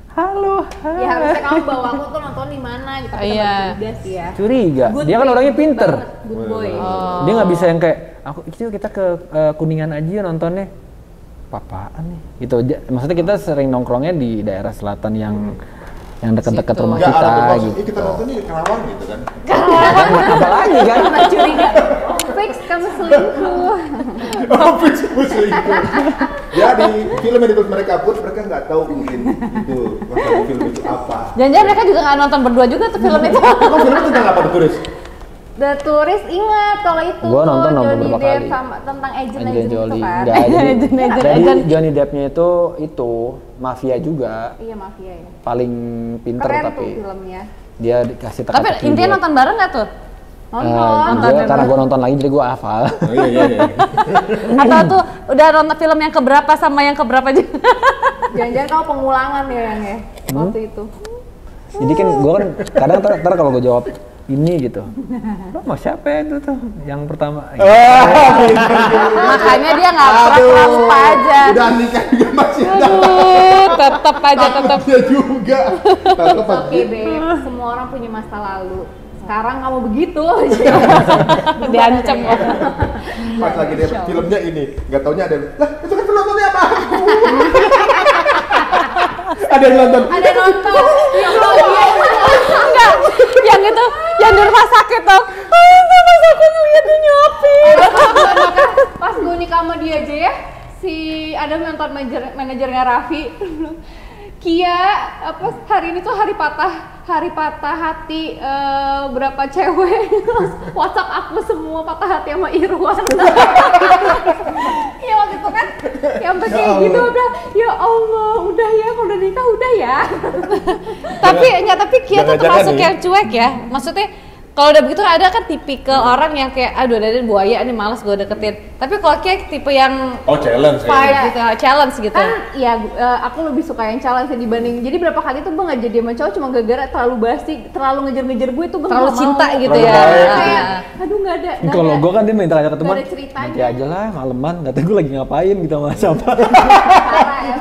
Halo. Ya harusnya kamu bawa aku tuh nonton di mana gitu. Kita Iya. bertiga sih ya. Curiga. Good Dia kan boy, orangnya good pinter. banget, Good boy. Oh. Dia nggak bisa yang kayak aku itu kita ke Kuningan aja ya nontonnya. Apaan nih? Gitu. Maksudnya kita sering nongkrongnya di daerah selatan yang dekat-dekat Situ. rumah Ya kita ada gitu. kita nonton di Kerawang gitu kan. Apalagi kan? Curiga. Fix kamu selingkuh. Oh, selingkuh. Ya di film yang ditulis mereka pun mereka nggak tahu mungkin itu masalah film itu apa. Jangan-jangan mereka juga nggak nonton berdua juga tuh film itu. Emang film tentang apa tuh turis? The Tourist ingat kalau itu Gua nonton Johnny beberapa Depp kali. sama tentang agent Angelina itu Jolie. kan. Enggak, jadi Agent. Johnny Depp-nya itu mafia juga. Iya mafia ya. Paling pinter Keren tapi tuh filmnya. dia dikasih Tapi teka-teki intinya buat- nonton bareng nggak tuh? Nonton. karena gue nonton lagi jadi gue hafal. Oh, iya. Atau tuh udah nonton film yang keberapa sama yang keberapa juga? Jangan-jangan kamu pengulangan ya yang ya waktu itu. Jadi kan gue kan kadang ntar kalau gue jawab ini gitu, lo mau siapa ya itu tuh yang pertama? Makanya dia nggak pernah lupa aja. Udah nikah juga masih ada. Tetep aja tetep. Dia juga. Kalau pas Oke Beb, semua orang punya masa lalu. Sekarang kamu begitu. Diancam. pas lagi dia filmnya ini, nggak taunya ada. Lah itu kan film nontonnya apa? Ada yang nonton. Ada nonton. Ya Allah, iya. Enggak, yang itu, yang di rumah sakit tuh. Rumah sakit lihat dia nyuapin. Pas gue nikah sama dia aja ya, si Adam nonton manajernya Raffi bilang, Kia, apa hari ini tuh hari patah hati berapa cewek. WhatsApp aku semua patah hati sama Irwan. Ya waktu itu kan yang kayak gitu udah, ya Allah udah ya kalau udah nikah udah ya. Tapi Kia tuh Jangan-jangan termasuk nih. yang cuek ya. Maksudnya kalau udah begitu ada kan tipikal orang yang kayak aduh ada buaya nih malas gue deketin. Tapi kalau Kia tipe yang Oh, challenge ya. fight gitu, challenge gitu. Kan ya aku lebih suka yang challenge sih dibanding. Jadi berapa kali tuh gue nggak jadi sama cowok cuma gara-gara terlalu basi, terlalu ngejar-ngejar gue tuh gue Terlalu nggak cinta mau. gitu Terlalu ya. baik. Kayak, aduh nggak ada. Kalau gue kan dia minta ngajak ketemuan, Nggak ada ceritanya. nanti aja lah maleman, kata gue lagi ngapain gitu sama siapa. Parah ya.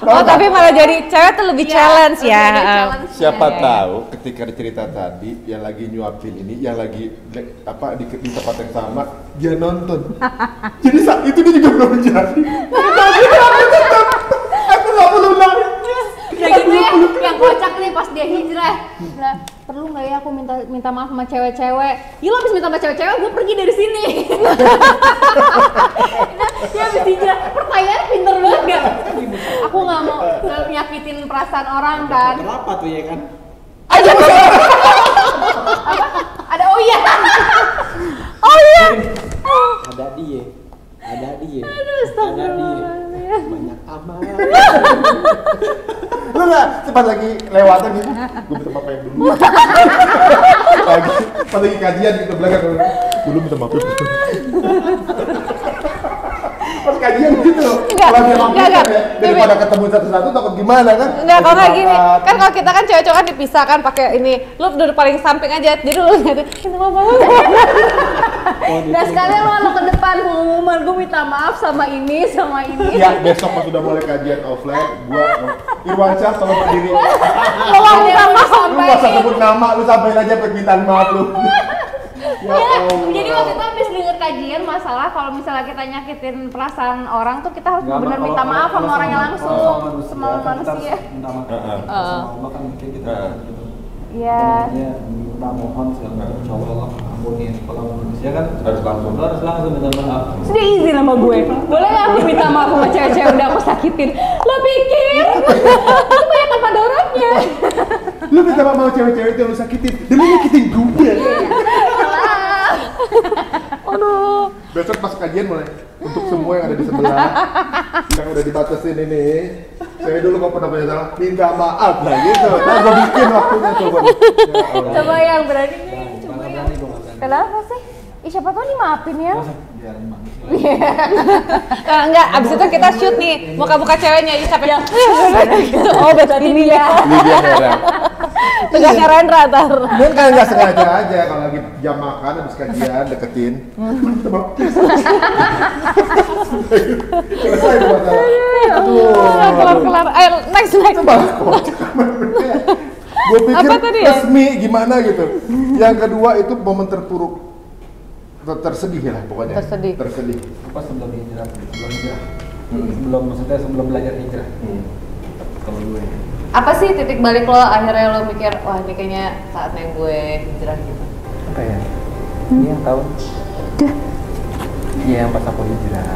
Oh tapi malah jadi cewek tuh lebih challenge Iya, ya. lebih ada challenge-nya. Siapa Iya. tahu ketika cerita tadi yang lagi nyuapin ini, yang lagi di tempat yang sama, dia nonton. Jadi saat itu dia juga belum jadi. Aku nggak perlu nangis. Udah gitu ya, yang kocak nih pas dia hijrah. Nah, perlu nggak ya aku minta maaf sama cewek-cewek? Ya lo abis minta sama cewek-cewek, gue pergi dari sini. Dia abis hijrah, pertanyaannya pinter banget gak? Aku nggak mau nyakitin perasaan orang kan. Kenapa tuh ya kan? Apa? Ada oh iya. Oh iya. Ada dia. Ada dia. Astagfirullah. Banyak amal. Lu nggak cepat lagi lewatan gitu. Gue minta maaf yang dulu. Pas lagi kajian gitu belakang. Dulu minta maaf. Pas kajian gitu. Enggak, Kalau dia maafin enggak. kan ya, daripada ketemu satu-satu takut gimana kan? Enggak, kalau nggak Lagi gini, makan. kan kalau kita kan cewek-cewek kan dipisahkan pakai ini, lu duduk paling samping aja, jadi lu lihat, minta maaf. Nah sekalian lo ke depan pengumuman, gue minta maaf sama ini. Ya besok pas udah mulai kajian offline, gua Irwansyah tolong berdiri. Tolong minta maaf. Lu nggak usah sebut nama, lu sampaiin aja permintaan maaf lu. Ya Allah. Jadi waktu itu habis denger kajian masalah kalau misalnya kita nyakitin perasaan orang tuh kita harus benar minta maaf sama orangnya langsung, sama manusia. Minta maaf. Heeh. Sama Allah kan mungkin kita gitu. Iya. Ya, minta mohon segala macam. Insya Allah ampunin. Kalau manusia kan Harus langsung. harus langsung minta maaf. Sudah izin sama gue. Boleh nggak aku minta maaf sama cewek-cewek udah aku sakitin? Lo pikir? Itu banyak pada orangnya. Lu minta maaf sama cewek-cewek yang lu sakitin, dan lu nyakitin gue. Aduh. Besok pas kajian mulai untuk semua yang ada di sebelah yang udah dibatasin ini, saya dulu kalau pernah punya salah minta maaf lah gitu. Nah, gue bikin waktunya tuh. Ya Allah. Coba yang berani nih. Nggak Coba yang. berani gue nggak berani. Kenapa sih? Ih siapa tau nih maafin ya. Biar manusia. Enggak, abis itu kita shoot nih, muka-muka ceweknya aja sampai gitu. Oh berarti ini ya. Ini dia Nera. Tugasnya Rendra ntar. Mungkin kan nggak sengaja aja kalau lagi jam makan habis kajian deketin. Minta maaf. Selesai tuh masalah. Kelar-kelar. Ayo next. Gue pikir Apa tadi ya? resmi gimana gitu. Yang kedua itu momen terpuruk. Tersedih lah pokoknya. Tersedih. Pas sebelum hijrah. Sebelum belajar hijrah. Kalau gue. Apa sih titik balik lo akhirnya lo mikir, wah ini kayaknya saatnya gue hijrah gitu? Apa ya? Ini yang tahun. Iya yang pas aku hijrah.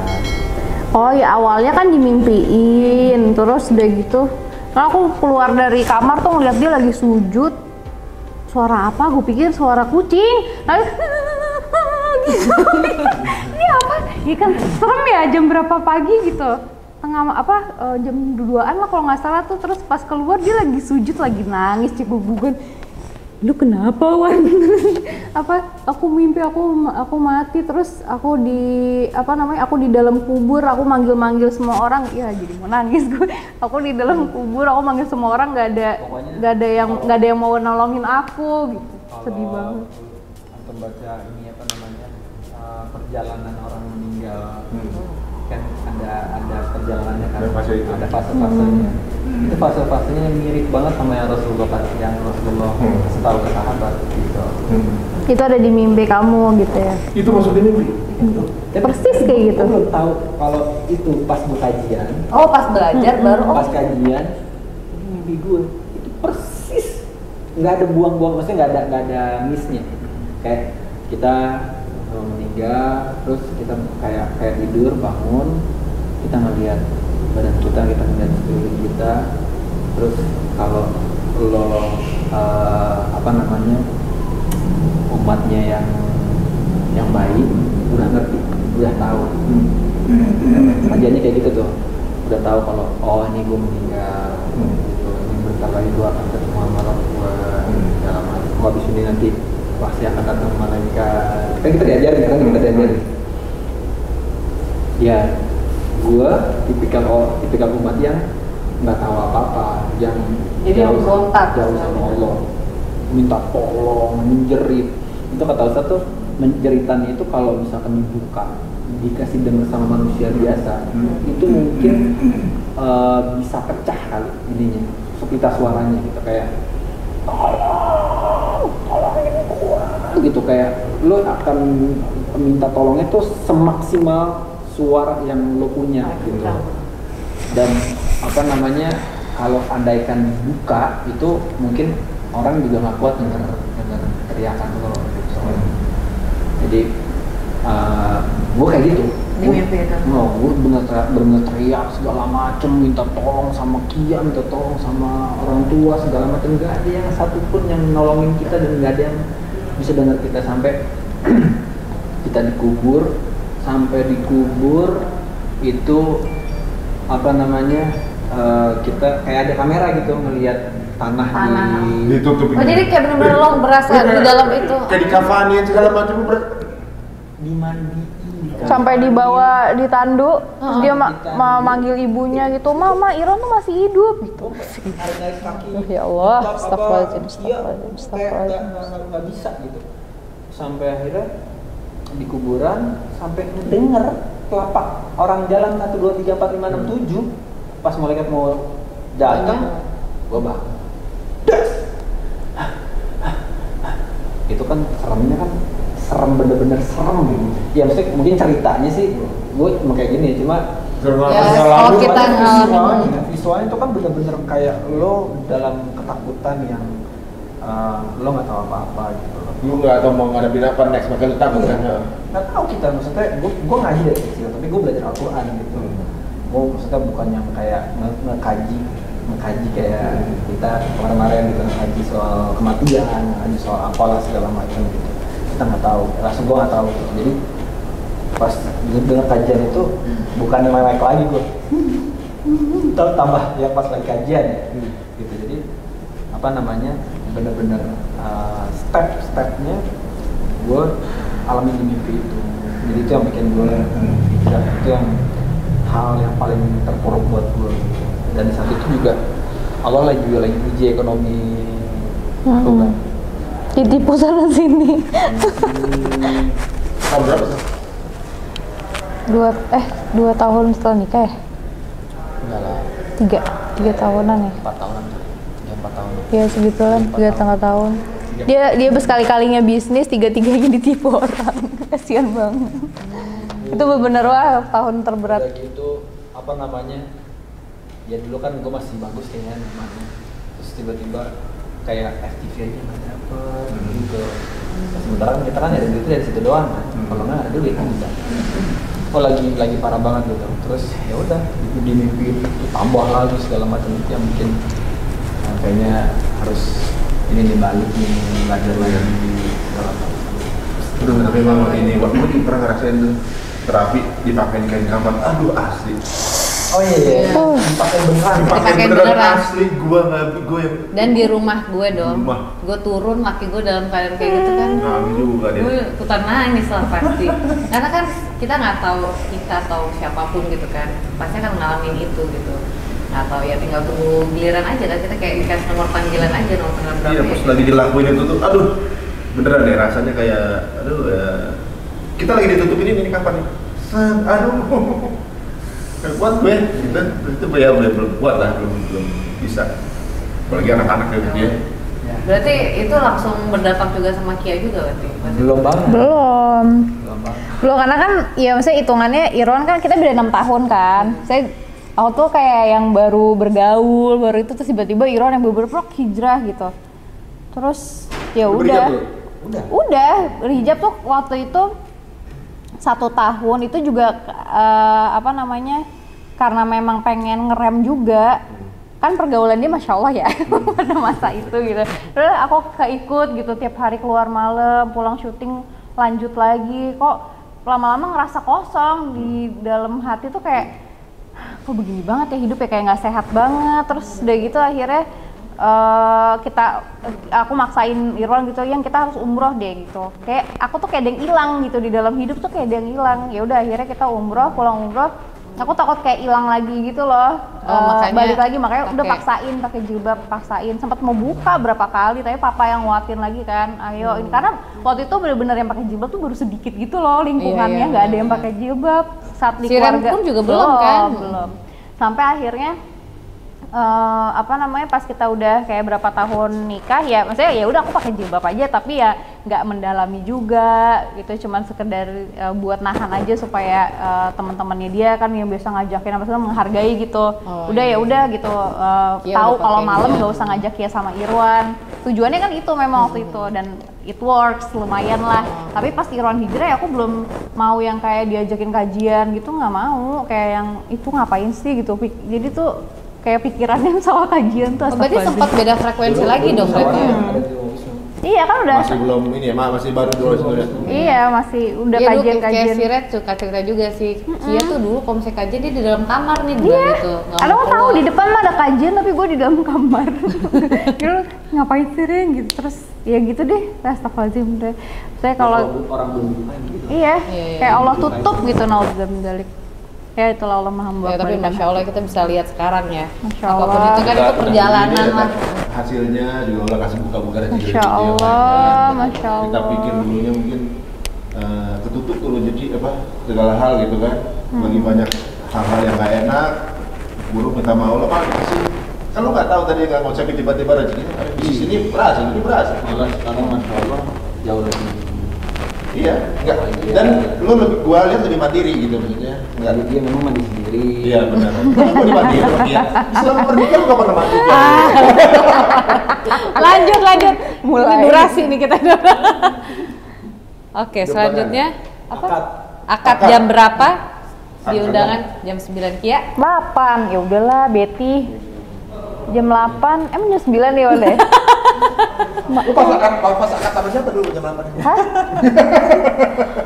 Oh ya awalnya kan dimimpiin, terus udah gitu. Nah aku keluar dari kamar tuh ngeliat dia lagi sujud. Suara apa? Gue pikir suara kucing. Lalu gitu. Ini apa? Ya kan serem ya jam berapa pagi gitu. Jam 2-an lah kalau nggak salah tuh. Terus pas keluar dia lagi sujud, lagi nangis cigugugan. Lu kenapa Wan? Aku mimpi aku mati, terus aku di dalam kubur, aku manggil semua orang. Ya jadi mau nangis gue. Aku di dalam kubur, aku manggil semua orang, nggak ada yang mau nolongin aku gitu. Sedih banget. Antum baca ini apa namanya perjalanan orang meninggal kan ada perjalanannya kan, Ada fase itu. ada fase-fasenya. Itu fase-fasenya mirip banget sama yang Rasulullah kasih tahu ke sahabat gitu. Itu ada di mimpi kamu gitu ya? Itu maksudnya mimpi? Persis kayak gitu. Gue belum tahu kalau itu pas mau kajian. Oh, pas belajar baru. Oh, Pas kajian, ini mimpi gue itu persis. Nggak ada buang-buang, maksudnya nggak ada missnya. Kayak kita meninggal, terus kita kayak tidur, bangun, kita ngeliat badan kita ngeliat sekeliling kita. Terus kalau lo umatnya yang baik udah ngerti, udah tahu. Kajiannya kayak gitu tuh, udah tahu kalau ini gue meninggal, gitu. Ini bentar lagi gue akan ketemu sama orang tua dalam hati. Habis ini nanti pasti akan datang malaikat. Kan kita diajarin, Ya, gue tipikal umat yang nggak tahu apa-apa, yang Jadi yang berontak. jauh sama Allah, minta tolong, menjerit. Itu kata Ustaz tuh, menjeritannya itu kalau misalkan dibuka, dikasih dengar sama manusia biasa, itu mungkin bisa pecah kali ininya, pita suaranya gitu, kayak tolongin gua gitu, kayak lo akan minta tolongnya tuh semaksimal suara yang lo punya gitu. Dan kalau andaikan buka itu mungkin orang juga nggak kuat dengar teriakan lo gitu. Jadi gue kayak gitu. Di mimpi itu. Gue bener teriak segala macem, minta tolong sama Kia, minta tolong sama orang tua segala macam. Gak ada yang satupun yang nolongin kita dan gak ada yang bisa dengar kita sampai kita dikubur. Sampai dikubur itu kita kayak ada kamera gitu ngelihat tanah. Ditutup. Oh, jadi kayak benar-benar lo berasa di dalam itu. Kayak dikafanin segala macam dimandiin. Sampai dibawa ditandu, terus dia manggil ibunya gitu, Mama, Iron tuh masih hidup gitu. Ya Allah, astagfirullahaladzim. Nggak bisa gitu. Sampai akhirnya di kuburan, sampai ngedenger telapak orang jalan 1, 2, 3, 4, 5, 6, 7. Pas malaikat mau datang, gua bangun. Itu kan seremnya kan serem, bener-bener serem. Ya maksudnya mungkin ceritanya sih gue cuma kayak gini, cuma kalau kita ngalamin visualnya itu kan bener-bener kayak lo dalam ketakutan yang lo nggak tahu apa-apa gitu. Lu nggak tahu mau ngadepin apa next, makanya lu takut kan? Nggak tahu kita, maksudnya gue ngaji dari kecil, tapi gue belajar Al-Quran gitu. Gue maksudnya bukan yang kayak ngekaji kayak kita kemarin gitu, ngaji soal kematian, ngaji soal apalah segala macam gitu. Kita nggak tahu, langsung gue nggak tahu. Jadi pas dengar kajian itu bukan yang naik lagi gue, tambah ya pas lagi kajian gitu. Jadi bener-bener step-stepnya gue alami di mimpi itu. Jadi itu yang bikin gue itu yang hal yang paling terpuruk buat gue. Dan di saat itu juga Allah lagi uji ekonomi aku kan. Ditipu sana sini. Tahun berapa sih? 2 tahun setelah nikah ya? Enggak lah, 3 tahunan ya? 4 tahunan. Ya 4 tahun. Ya segitulah, 3,5 tahun. Dia berkali-kalinya bisnis, 3-3-nya ditipu orang. Kasian banget. Itu bener-bener wah tahun terberat. Udah gitu ya dulu kan gue masih bagus kayaknya namanya. Terus tiba-tiba kayak FTV aja nggak dapet gitu. Sementara kita kan ada duitnya dari situ doang kan. Kalau nggak ada duit kan bisa. Oh lagi parah banget gitu. Terus ya udah di mimpi tambah lagi segala macam itu yang bikin kayaknya harus ini dibalik nih, belajar lagi segala macam. Udah tapi memang ini waktu itu pernah ngerasain tuh terapi dipakein kain kafan. Aduh asli. Oh iya. Dipakai beneran. Dipakai beneran. Asli gue yang. Dan di rumah gue dong. Gue turun, laki gue dalam keadaan kayak gitu kan. Nangis juga dia. Gue ikutan nangis lah pasti. Karena kan kita nggak tahu kita atau siapapun gitu kan, pasti akan ngalamin itu gitu. Nggak tahu ya, tinggal tunggu giliran aja kan, kita kayak dikasih nomor panggilan aja, nomor panggilan berapa. Iya, pas lagi dilakuin itu tuh, aduh, beneran deh rasanya kayak, aduh ya. Kita lagi ditutupin ini kapan nih? Aduh. kuat gue, kita itu ya belum kuat lah, belum bisa. Apalagi anak-anak gitu ya. Berarti itu langsung berdampak juga sama Kia juga berarti? Belum banget. Belum. Belum banget. Belum, karena kan ya maksudnya hitungannya Irwan kan kita beda 6 tahun kan. Aku tuh kayak yang baru bergaul, baru itu terus tiba-tiba Irwan yang baru hijrah gitu. Terus ya udah. Berhijab tuh waktu itu 1 tahun itu juga karena memang pengen ngerem juga. Kan pergaulan dia Masya Allah ya pada masa itu gitu. Terus aku keikut gitu tiap hari keluar malam, pulang syuting lanjut lagi. Kok lama-lama ngerasa kosong di dalam hati tuh kayak kok begini banget ya hidup ya, kayak nggak sehat banget. Terus udah gitu akhirnya aku maksain Irwan gitu, yang kita harus umroh deh gitu. Kayak aku tuh kayak ada yang hilang gitu di dalam hidup tuh, kayak ada yang hilang. Ya udah akhirnya kita umroh, pulang umroh. Aku takut kayak hilang lagi gitu loh. Balik lagi, makanya udah paksain pakai jilbab, sempat mau buka berapa kali tapi papa yang nguatin lagi kan, ayo ini, karena waktu itu bener-bener yang pakai jilbab tuh baru sedikit gitu loh lingkungannya, nggak ada yang pakai jilbab saat di keluarga pun juga belum kan? Belum. Sampai akhirnya pas kita udah kayak berapa tahun nikah ya, maksudnya ya udah aku pakai jilbab aja tapi ya nggak mendalami juga gitu, cuman sekedar buat nahan aja supaya teman-temannya dia kan yang biasa ngajakin apa sih menghargai gitu. Ya udah gitu, tahu kalau malam nggak usah ngajak ya sama Irwan. Tujuannya kan itu memang waktu itu, dan it works lumayan lah. Tapi pas Irwan hijrah ya aku belum mau yang kayak diajakin kajian gitu, nggak mau, kayak yang itu ngapain sih gitu. Jadi tuh kayak pikirannya soal kajian tuh. Berarti sempat beda frekuensi lagi dong berarti ya? Iya kan udah. Masih belum ini ya, masih baru dulu sebenarnya. Iya, masih udah kajian-kajian. Kayak si Red suka cerita juga sih. Kia tuh dulu kalau misalnya kajian dia di dalam kamar nih gitu. Ada mau tahu di depan mah ada kajian tapi gue di dalam kamar. Gitu ngapain sih Ren gitu. Terus ya gitu deh. Astagfirullahaladzim deh. Saya kalau orang belum gitu. Iya, kayak Allah tutup gitu naudzubillah min dzalik. Ya itulah Allah Maha ya, tapi Masya Allah kita bisa lihat sekarang ya. Masya Allah. Apapun itu kan itu perjalanan lah. Hasilnya juga Allah kasih buka-buka rezeki. Masya Allah, Masya Allah. Kita pikir dulunya mungkin ketutup tuh rezeki segala hal gitu kan. Bagi banyak hal-hal yang nggak enak, buruk minta maaf Allah Pak dikasih. Kan lo nggak tahu tadi nggak ngocapin tiba-tiba rezekinya di sini berhasil, ini berhasil. Malah sekarang Masya Allah jauh lebih. Iya, enggak. Dan lu gua lihat lebih mandiri gitu maksudnya. Enggak, Dia memang mandi sendiri. Iya benar. Gua dimandiri sama dia. Selama pernikahan gua pernah mandi. Lanjut. Mulai durasi nih kita. Oke, selanjutnya apa? Akad jam berapa? Di undangan jam 9 Kia? 8, ya udahlah Betty. Jam 8, emang jam 9 ya udah. Lu pas akad sama siapa dulu jam 8? Hah?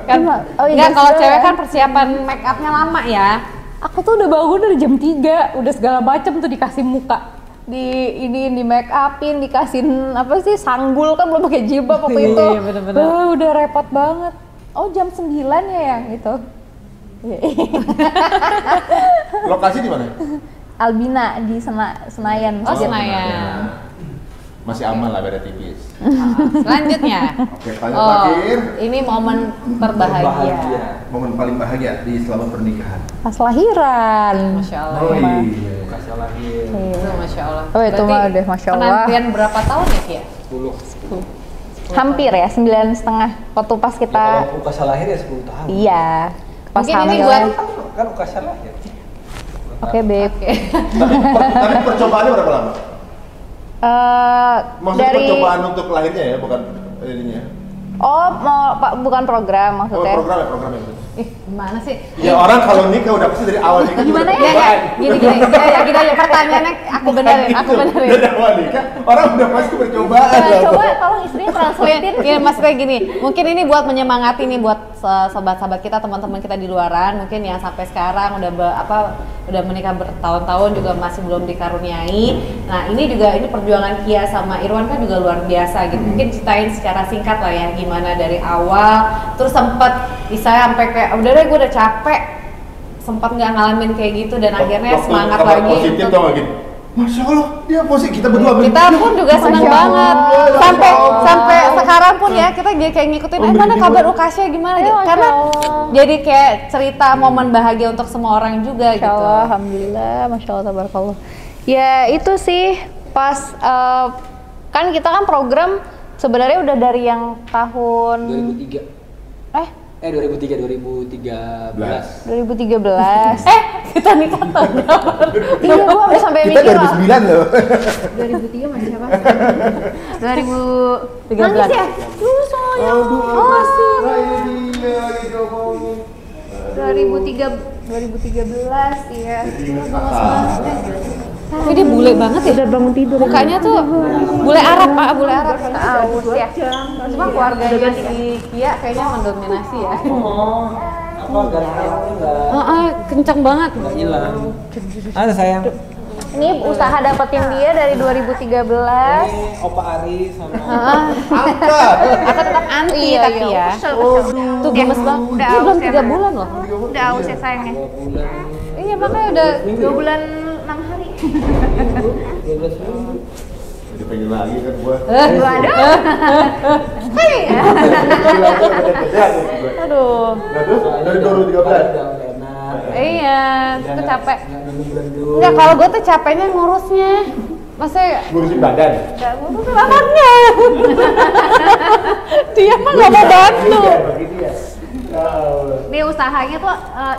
Kan enggak, kalau cewek kan persiapan make upnya lama ya. Aku tuh udah bangun dari jam 3, udah segala macam tuh dikasih muka. Di make upin, dikasihin apa sih, sanggul kan belum pakai jilbab waktu itu. Iya, bener-bener. Udah repot banget. Oh, jam 9 ya yang itu. Lokasi di mana? Albina di Senayan. Oh, Senayan. Masih aman lah, beda tipis. Selanjutnya. Oke, terakhir. Ini momen terbahagia. Momen paling bahagia di selama pernikahan. Pas lahiran. Masya Allah. Oh iya. Kasih lahir. Itu Masya Allah. Oh itu mah udah Masya Allah. Penantian berapa tahun ya Kia? 10. Hampir ya, 9,5 waktu pas kita. Ya, kalau kasih lahir ya 10 tahun. Iya. Pas Mungkin ini hamil. buat Kan kasih lahir. Oke, Beb. Tapi percobaannya berapa lama? Maksudnya Dari percobaan untuk lahirnya ya, bukan ininya. bukan program maksudnya. Oh, program ya. Gimana sih? Ya orang kalau nikah udah pasti dari awal nikah. Gimana udah ya? percobaan. Gini aja pertanyaannya aku benerin. Dari awal nikah orang udah pasti percobaan. Coba tolong istrinya translatein. Ya maksudnya gini, mungkin ini buat menyemangati nih buat sahabat-sahabat kita, teman-teman kita di luaran, mungkin yang sampai sekarang udah menikah bertahun-tahun juga masih belum dikaruniai. Nah ini perjuangan Kia sama Irwan kan juga luar biasa gitu. Mungkin ceritain secara singkat lah ya gimana dari awal, terus sempat saya sampai kayak udah deh gue udah capek, sempat nggak ngalamin kayak gitu dan akhirnya semangat lagi. Positif untuk, tau gak gitu? Masya Allah, dia posisi kita berdua. Kita pun juga senang banget. Sampai sekarang pun ya kita kayak ngikutin. Mana kabar Ukasya gimana? Karena jadi kayak cerita momen bahagia untuk semua orang juga gitu. Alhamdulillah, masya Allah, tabarakallah. Ya itu sih pas kan kita kan program sebenarnya udah dari yang tahun 2013. 2013. Kita nikah tahun berapa? Iya, gua udah sampai Kita mikir 2009 loh. 2003 masih siapa? 2013 13 ya? Dulu soalnya. Nah ini dia lagi diomongin. 2013 iya. Tapi dia bule banget ya. Udah bangun tidur. Mukanya tuh bule Arab, Pak, bule Arab. Aus ya. Cuma keluarganya si Kia kayaknya mendominasi ya. Apa gara-gara Kenceng banget. nggak hilang. Ada sayang. Ini usaha dapetin dia dari 2013. Ini Opa Ari sama Aku tetap anti tapi ya. Tuh gemes banget. Udah Ini belum aus ya, 3 bulan loh. Udah aus ya sayangnya. 2 bulan. Iya makanya udah 2 bulan 6 hari. 12 minggu. Jadi pengen lagi kan gua. Waduh. Aduh. Nah terus dari 2013. Udah enak. Iya, itu capek. Nggak nunggu Enggak, kalau gue tuh capeknya ngurusnya. Maksudnya Ngurusin badan. nggak ngurus anaknya. Dia mah nggak mau bantu. Begitu ya. Dia usahanya tuh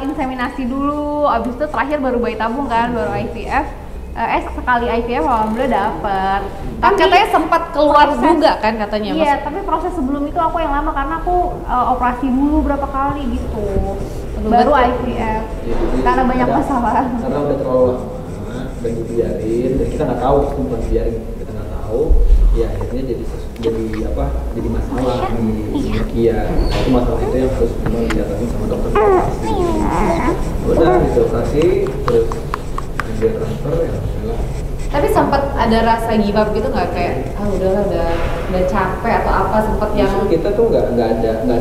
inseminasi dulu, abis itu terakhir baru bayi tabung kan, baru IVF. Sekali IVF alhamdulillah dapet. Kan katanya sempat keluar juga kan katanya. Iya, tapi proses sebelum itu aku yang lama karena aku operasi dulu berapa kali gitu. Baru IVF. Karena banyak masalah. Karena udah terlalu lama dan dibiarin, dan kita nggak tahu, bukan biarin, kita nggak tahu. Ya akhirnya jadi masalah di Kia. Itu masalah itu yang harus memang didatangin sama dokter operasi. Udah operasi terus dia transfer ya udahlah. Tapi sempat ada rasa give up gitu nggak kayak udahlah udah capek atau apa sempat yang Justru kita tuh nggak ada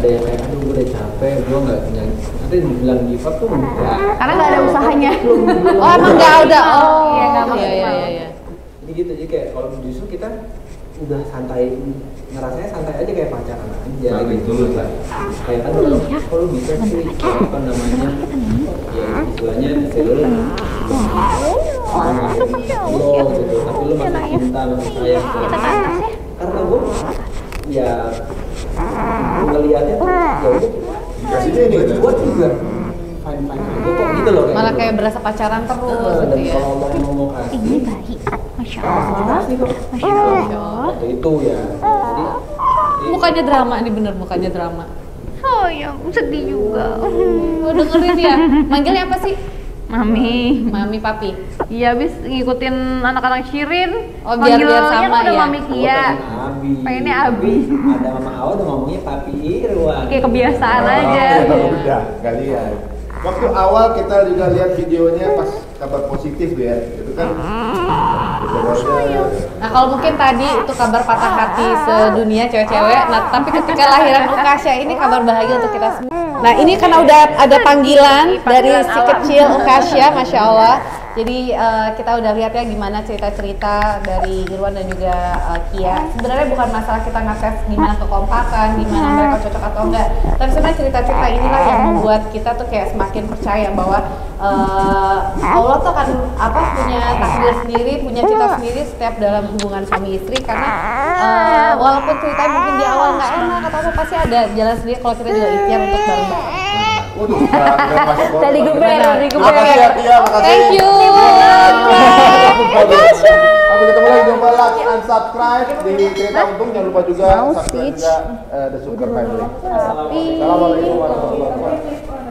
yang kayak aduh gue udah capek, gue nggak punya. Nanti dibilang give up tuh enggak. Karena nggak ada usahanya. oh emang nggak udah Iya, nggak maksimal. iya. Jadi gitu, jadi kayak kalau justru kita udah santai, ngerasanya santai aja kayak pacaran aja. Santai gitu. tulus lah. Kayak kan kalau bisa sih apa namanya ya istilahnya lu gitu, tapi lu masih cinta masih sayang karena gue ya ngelihatnya tuh ya udah Dikasihnya ini gitu. gue juga fine aja kok gitu loh malah gitu. kayak berasa pacaran terus Dan gitu ya. kalau ngomong kasih Ini baik, masya Allah. kasih kok Masya Allah. waktu itu ya jadi Mukanya drama nih bener mukanya drama. Oh ya, sedih juga. Lo dengerin ya. Manggilnya apa sih? Mami. Mami papi. Iya, abis ngikutin anak-anak Shirin. Oh, biar Manggilnya sama udah ya? Mami Kia. Iya. Pengennya Abi. Ada mama Awa udah ngomongnya papi Irwan. Kayak kebiasaan aja. Udah, nggak lihat. Waktu awal kita juga lihat videonya pas kabar positif ya, itu kan. Nah kalau mungkin tadi itu kabar patah hati sedunia cewek-cewek, nah tapi ketika lahiran Ukasya ini kabar bahagia untuk kita semua. Nah ini karena udah ada panggilan dari si kecil Ukasya, Masya Allah. Jadi kita udah lihat ya gimana cerita-cerita dari Irwan dan juga Kia. Sebenarnya bukan masalah kita ngetes gimana kekompakan, gimana mereka cocok atau enggak. Tapi sebenarnya cerita-cerita inilah yang membuat kita tuh kayak semakin percaya bahwa Allah tuh kan punya takdir sendiri, punya cita sendiri setiap dalam hubungan suami istri. Karena walaupun ceritanya mungkin di awal nggak enak atau apa, pasti ada jalan sendiri kalau kita juga ikhtiar untuk bareng-bareng. Waduh, Tadi guber. Makasih ya, Tia, makasih. Thank you. Sampai ketemu lagi, jangan lupa like and subscribe di Cerita Untung. Jangan lupa juga subscribe juga The Sugar Family. Assalamualaikum warahmatullahi wabarakatuh.